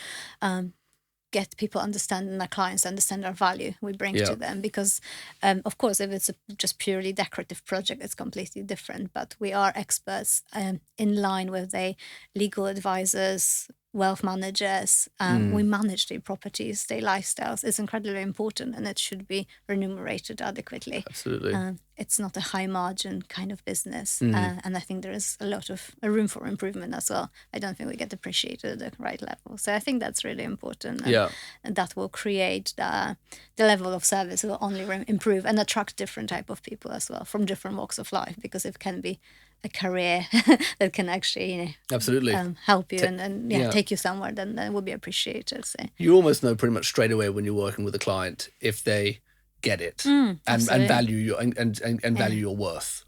get people understanding, our clients understand our value we bring to them, because of course if it's just purely decorative project, it's completely different, but we are experts in line with the legal advisors, wealth managers. We manage their properties, their lifestyles. It's incredibly important, and it should be remunerated adequately. Absolutely. It's not a high margin kind of business, and I think there is a lot of room for improvement as well. I don't think we get appreciated at the right level, so I think that's really important. And that will create the level of service will only improve and attract different type of people as well from different walks of life, because it can be a career that can actually absolutely help you and take you somewhere, then will be appreciated. So you almost know pretty much straight away when you're working with a client if they get it and value your and value your worth.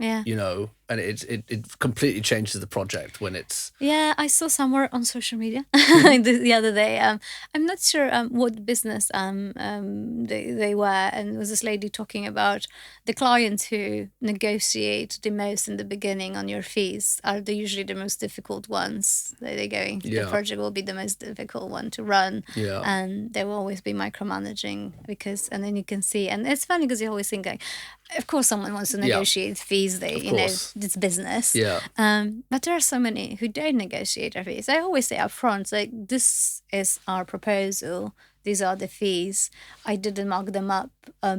And it completely changes the project when it's. I saw somewhere on social media the other day. I'm not sure what business they were, and it was this lady talking about the clients who negotiate the most in the beginning on your fees are usually the most difficult ones. They're going. The project will be the most difficult one to run, and they will always be micromanaging, and then you can see, and it's funny because you're always thinking, of course someone wants to negotiate fees. It's business. But there are so many who don't negotiate their fees. I always say up front, like, this is our proposal. These are the fees. I didn't mark them up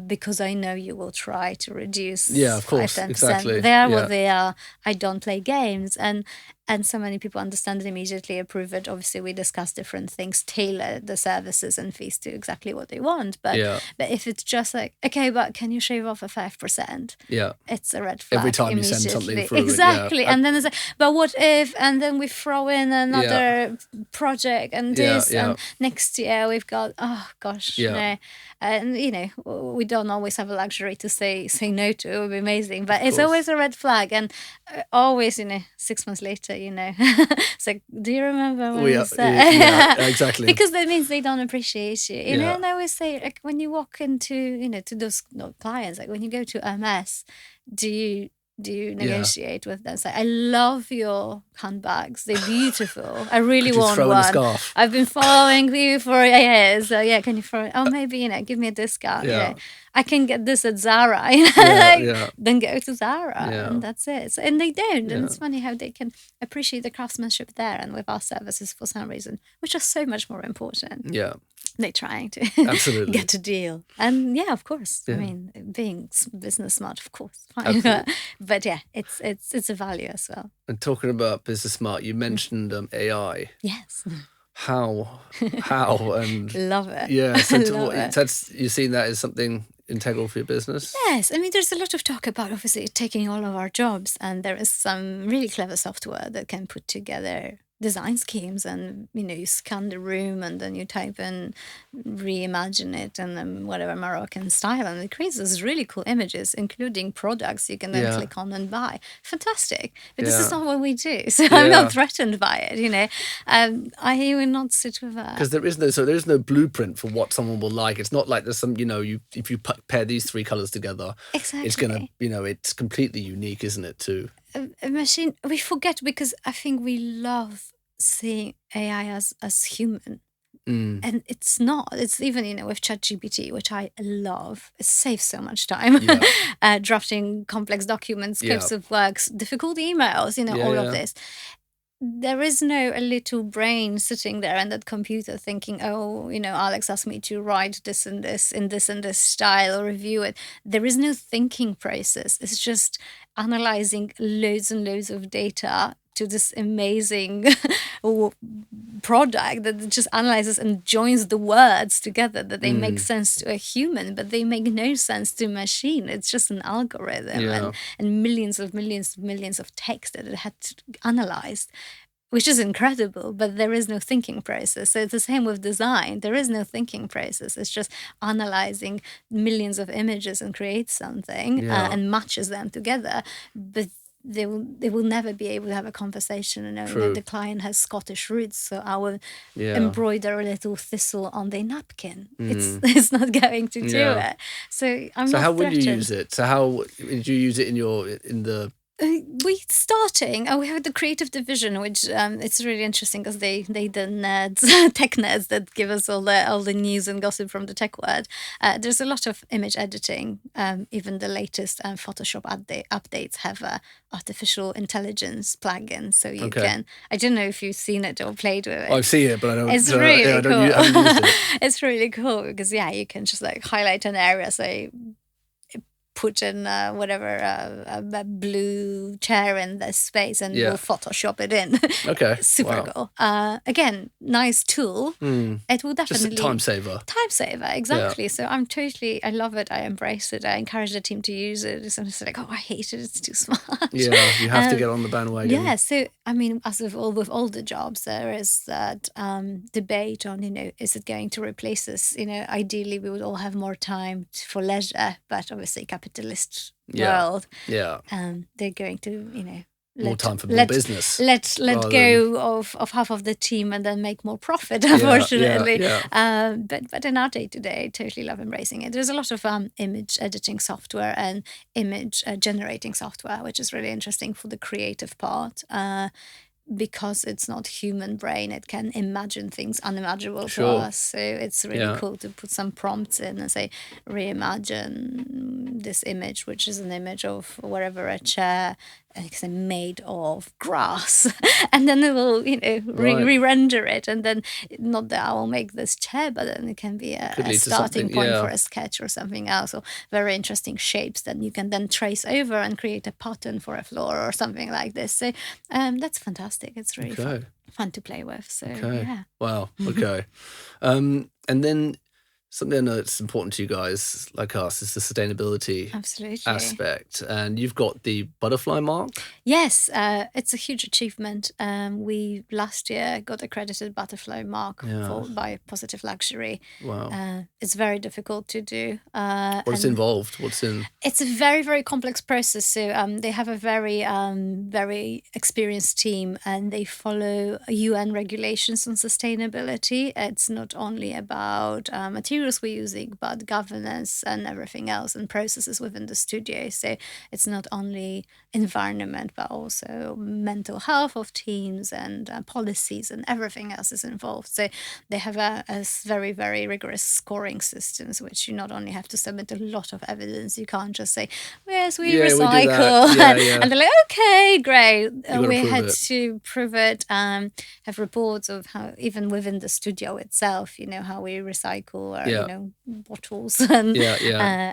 because I know you will try to reduce. Yeah, of course, 5-10%. Exactly. They are what they are. I don't play games, and and so many people understand it immediately, approve it. Obviously, we discuss different things, tailor the services and fees to exactly what they want. But if it's just like, okay, but can you shave off a 5%? Yeah, it's a red flag. Every time you send something through. Exactly. And then it's like, but what if? And then we throw in another project and this, and next year we've got, oh gosh, no. And you know, we don't always have a luxury to say no to. It would be amazing, but it's always a red flag. And always, you know, 6 months later, you know, it's like, do you remember when we said? Exactly. Because that means they don't appreciate you, you know. And I always say, like, when you walk into, you know, to those clients, like when you go to MS, do you negotiate with them? Say, I love your handbags. They're beautiful. I really want one. Scarf? I've been following you for years. So yeah, can you throw it? Oh, maybe, you know, give me a discount. You know, I can get this at Zara. You know, then go to Zara, and that's it. So, and they don't. And it's funny how they can appreciate the craftsmanship there, and with our services for some reason, which are so much more important. Yeah. They're trying to absolutely get a deal. And yeah, of course. I mean, being business smart, of course. Fine. But yeah, it's a value as well. And talking about business smart, you mentioned AI. Yes. How and love it. Yeah. So you've seen that as something integral for your business? Yes. I mean, there's a lot of talk about obviously taking all of our jobs, and there is some really clever software that can put together design schemes, and you know, you scan the room and then you type in reimagine it and then whatever Moroccan style, and it creates these really cool images, including products you can then click on and buy. Fantastic. But this is not what we do, so I'm not threatened by it, you know. I will not sit with that, because there is no blueprint for what someone will like. It's not like there's some, you know, if you pair these 3 colors together, it's gonna, you know, it's completely unique, isn't it, too? A machine, we forget, because I think we love seeing AI as human. And it's not. It's even, you know, with ChatGPT, which I love. It saves so much time. Drafting complex documents, scopes of works, difficult emails, you know, all of this. There is no a little brain sitting there and that computer thinking, oh, you know, Alex asked me to write this and this in this and this style or review it. There is no thinking process. It's just analyzing loads and loads of data to this amazing product that just analyzes and joins the words together, that they make sense to a human, but they make no sense to a machine. It's just an algorithm and millions of text that it had to analyze, which is incredible, but there is no thinking process. So it's the same with design. There is no thinking process. It's just analyzing millions of images and creates something and matches them together. But they will never be able to have a conversation. You know, the client has Scottish roots, so I will embroider a little thistle on their napkin. It's not going to do it. So I'm not. So how will you use it? So how did you use it in the? We have the creative division, which it's really interesting because they the nerds, tech nerds that give us all the news and gossip from the tech world. There's a lot of image editing. Even the latest Photoshop updates have artificial intelligence plugin, so you can. I don't know if you've seen it or played with it. I've seen it, but I don't. It's really cool. I haven't used it. It's really cool because you can just like highlight an area, say. Put in a blue chair in this space and we'll Photoshop it in. Okay. Super cool. Again, nice tool. It will definitely... Just a time saver. Time saver, exactly. Yeah. So I love it. I embrace it. I encourage the team to use it. It's like, oh, I hate it. It's too smart. Yeah, you have to get on the bandwagon. Yeah, so, I mean, as with all the jobs, there is that debate on, you know, is it going to replace us? You know, ideally, we would all have more time for leisure, but obviously capitalist world. Yeah. They're going to, you know, more time for more business. Let go of half of the team and then make more profit, unfortunately. But in our day-to-day, I totally love embracing it. There's a lot of image editing software and image generating software, which is really interesting for the creative part. Because it's not human brain, it can imagine things unimaginable for us. So it's really cool to put some prompts in and say, reimagine this image, which is an image of wherever a chair made of grass, and then it will, re-render it, and then not that I will make this chair, but then it can be a starting point for a sketch or something else, or very interesting shapes that you can then trace over and create a pattern for a floor or something like this. So that's fantastic. It's really fun to play with. So yeah. Wow. Okay. And then something I know that's important to you guys, like us, is the sustainability aspect. And you've got the butterfly mark. Yes, it's a huge achievement. We last year got accredited butterfly mark by Positive Luxury. Wow. It's very difficult to do. What's involved? It's a very, very complex process. So they have a very, very experienced team, and they follow UN regulations on sustainability. It's not only about materials we're using, but governance and everything else, and processes within the studio. So it's not only environment, but also mental health of teams and policies, and everything else is involved. So they have a very, very rigorous scoring systems, which you not only have to submit a lot of evidence. You can't just say, yes, we recycle. And they're like, okay, great. We had to prove it, have reports of how, even within the studio itself, how we recycle our bottles and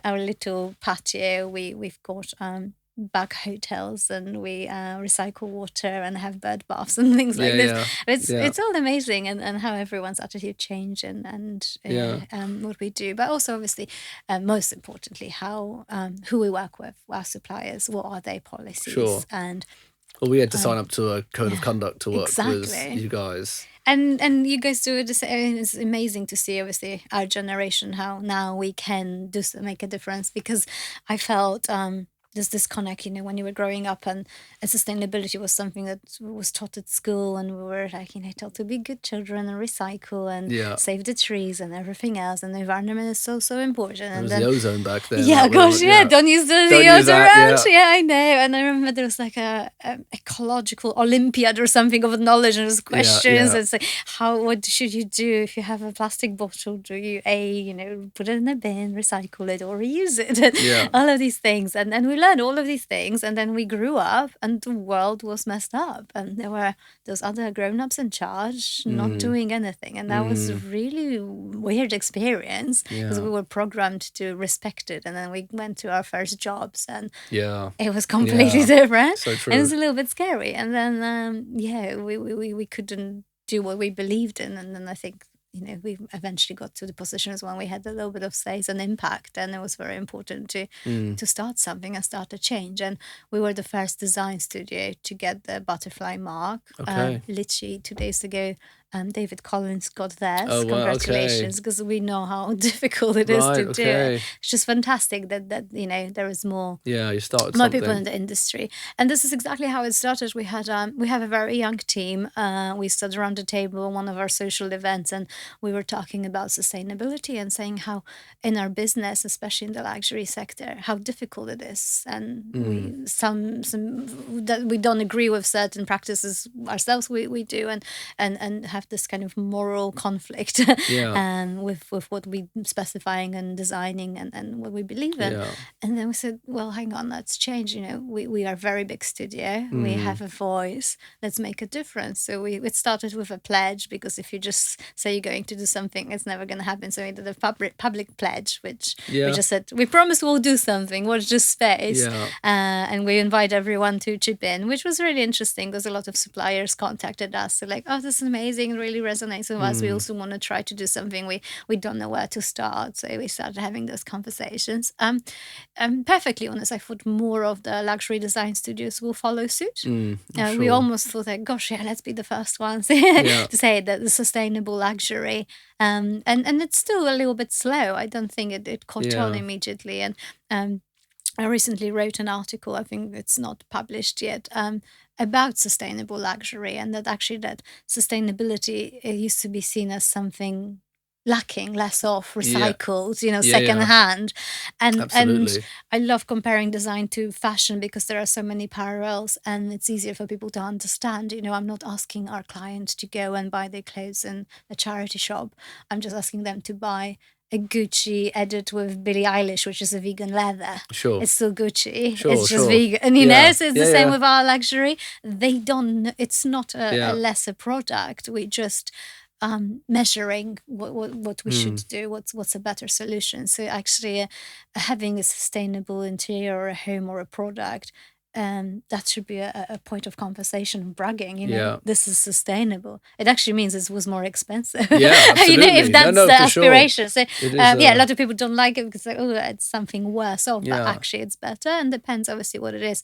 our little patio. We've got bag hotels, and we recycle water and have bird baths and things like this. It's all amazing, and how everyone's attitude change and what we do, but also obviously most importantly how who we work with, our suppliers, what are their policies. And well, we had to sign up to a code of conduct to work with you guys. And you guys do it. It's amazing to see, obviously, our generation, how now we can make a difference, because I felt there's this disconnect, when you were growing up, and sustainability was something that was taught at school, and we were like, told to be good children and recycle and save the trees and everything else, and the environment is so, so important. And then the ozone back then. Yeah, gosh, don't use the deodorant. Yeah, I know. And I remember there was like a ecological Olympiad or something of knowledge, and there's questions. It's like, what should you do if you have a plastic bottle? Do you put it in a bin, recycle it, or reuse it? And all of these things, and we learned all of these things, and then we grew up, and the world was messed up, and there were those other grown-ups in charge not doing anything, and that was a really weird experience, because we were programmed to respect it, and then we went to our first jobs, and it was completely different. So true. And it was a little bit scary, and then we couldn't do what we believed in, and then I think we eventually got to the positions when we had a little bit of size and impact, and it was very important to start something and start a change. And we were the first design studio to get the butterfly mark. Literally 2 days ago, David Collins got theirs. Oh, wow, congratulations, because we know how difficult it is to do it. It's just fantastic that there is more. You started more people in the industry, and this is exactly how it started. We have a very young team. We stood around the table on one of our social events, and we were talking about sustainability and saying how in our business, especially in the luxury sector, how difficult it is, and some that we don't agree with certain practices ourselves. We do and have this kind of moral conflict with what we specifying and designing and what we believe in. And then we said, well, hang on, let's change. We are a very big studio. We have a voice. Let's make a difference. So it started with a pledge, because if you just say you're going to do something, it's never going to happen. So we did a public pledge, which we just said, we promise we'll do something. Watch this space. And we invite everyone to chip in, which was really interesting, because a lot of suppliers contacted us. They're like, oh, this is amazing. It really resonates with us. We also want to try to do something. We don't know where to start. So we started having those conversations. I'm perfectly honest, I thought more of the luxury design studios will follow suit. Sure. We almost thought like, gosh, let's be the first ones to say that the sustainable luxury. And it's still a little bit slow. I don't think it caught on immediately. And I recently wrote an article, I think it's not published yet, about sustainable luxury, and that sustainability used to be seen as something lacking, less off, recycled, second hand. And I love comparing design to fashion, because there are so many parallels, and it's easier for people to understand. I'm not asking our clients to go and buy their clothes in a charity shop. I'm just asking them to buy a Gucci edit with Billie Eilish, which is a vegan leather. Sure. It's still Gucci. Sure, it's just sure. vegan, you know? So it's the same yeah. with our luxury. They don't, it's not Yeah. a lesser product. We just measuring what we should do, what's a better solution. So actually having a sustainable interior or a home or a product, that should be a point of conversation and bragging, you know, Yeah. this is sustainable. It actually means it was more expensive. Yeah, absolutely. You know, if that's No, the for sure. aspiration. So It is, yeah, a lot of people don't like it because like, oh, it's something worse off, Yeah. but actually it's better, and depends obviously what it is.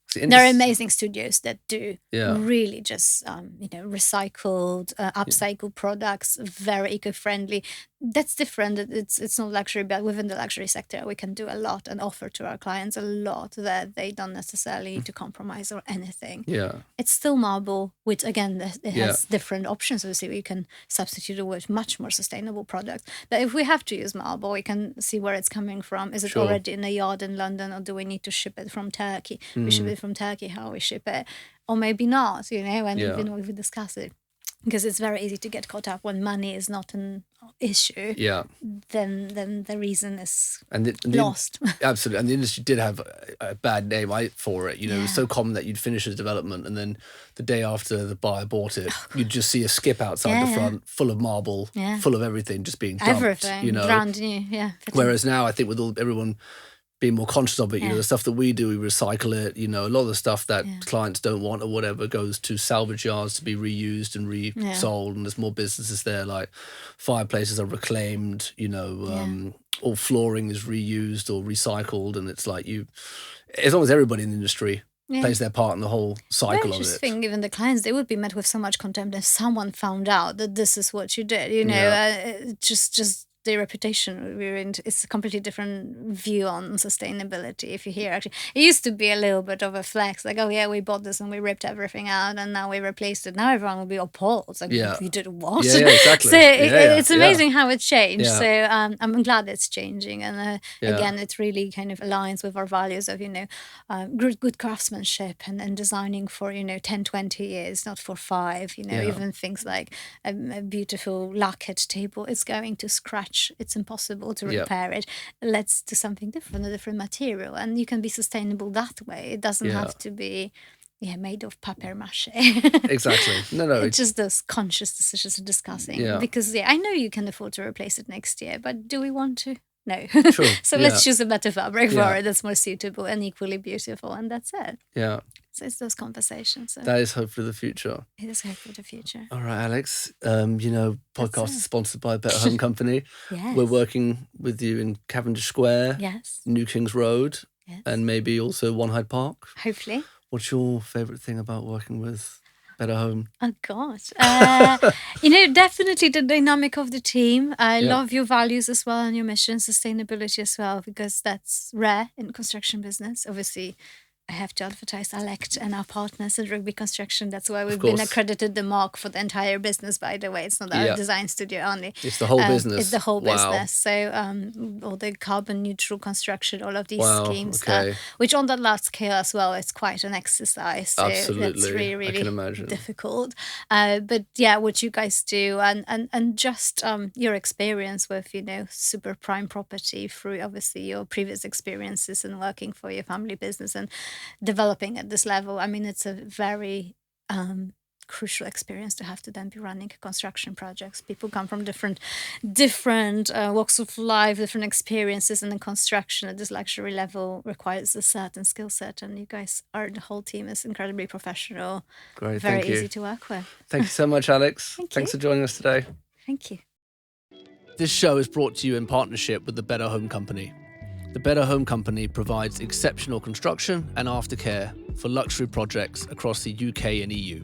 See, There are amazing studios that do Yeah. really just you know, recycled, upcycled products, very eco-friendly. That's different. It's not luxury, but within the luxury sector, we can do a lot and offer to our clients a lot that they don't necessarily need to compromise or anything. Yeah. It's still marble, which again, it Yeah. has different options. Obviously, we can substitute it with much more sustainable products. But if we have to use marble, we can see where it's coming from. Is it Sure. already in a yard in London, or do we need to ship it from Turkey? We ship it from Turkey, how we ship it, or maybe not, you know, and Yeah. even if we discuss it. Because it's very easy to get caught up when money is not an issue. Yeah. Then the reason is And lost. Absolutely. And the industry did have a bad name for it. You know, it was so common that you'd finish a development and then the day after the buyer bought it, you'd just see a skip outside the front full of marble, full of everything just being dumped. Everything, you know. brand new, Whereas now, I think with everyone being more conscious of it, you know, the stuff that we do, we recycle it. You know, a lot of the stuff that clients don't want or whatever goes to salvage yards to be reused and resold. And there's more businesses there, like fireplaces are reclaimed, you know, all flooring is reused or recycled. And it's like as long as everybody in the industry plays their part in the whole cycle of it. I just think even the clients, they would be met with so much contempt if someone found out that this is what you did, you know, just the reputation we're in. It's a completely different view on sustainability. If you hear, actually, it used to be a little bit of a flex, like, oh yeah, we bought this and we ripped everything out and now we replaced it. Now everyone will be appalled. It's like, you did what? Yeah, exactly. So it's amazing how it's changed. Yeah. So I'm glad it's changing. And again, it really kind of aligns with our values of, you know, good craftsmanship and designing for, you know, 10, 20 years, not for 5, you know, even things like a beautiful lacquered table, it's going to scratch. It's impossible to repair it. Let's do something different, a different material, and you can be sustainable that way. It doesn't have to be made of papier-mâché. Exactly. No. It's just those conscious decisions of discussing. Because I know you can afford to replace it next year, but do we want to? No. True. So let's choose a better fabric for it that's more suitable and equally beautiful, and that's it. Yeah. So it's those conversations. So that is hope for the future. It is hope for the future. All right, Alex. You know, podcast is sponsored by Better Home Company. Yes. We're working with you in Cavendish Square, New Kings Road, and maybe also One Hyde Park. Hopefully. What's your favourite thing about working with Better Home? Oh, God. You know, definitely the dynamic of the team. I love your values as well and your mission, sustainability as well, because that's rare in construction business. Obviously, I have to advertise Alect and our partners at Rugby Construction. That's why we've been accredited the mark for the entire business, by the way. It's not our design studio only. It's the whole business. It's the whole business. So all the carbon neutral construction, all of these schemes, which on that large scale as well, it's quite an exercise. So absolutely. That's really, I can imagine. difficult. But yeah, what you guys do and just your experience with, you know, super prime property through obviously your previous experiences and working for your family business and developing at this level. I mean, it's a very crucial experience to have to then be running construction projects. People come from different walks of life, different experiences, and then construction at this luxury level requires a certain skill set. And you guys the whole team is incredibly professional. Great, very thank you. easy to work with. Thank you so much, Alex. Thanks for joining us today. Thank you. This show is brought to you in partnership with the Better Home Company. The Better Home Company provides exceptional construction and aftercare for luxury projects across the UK and EU.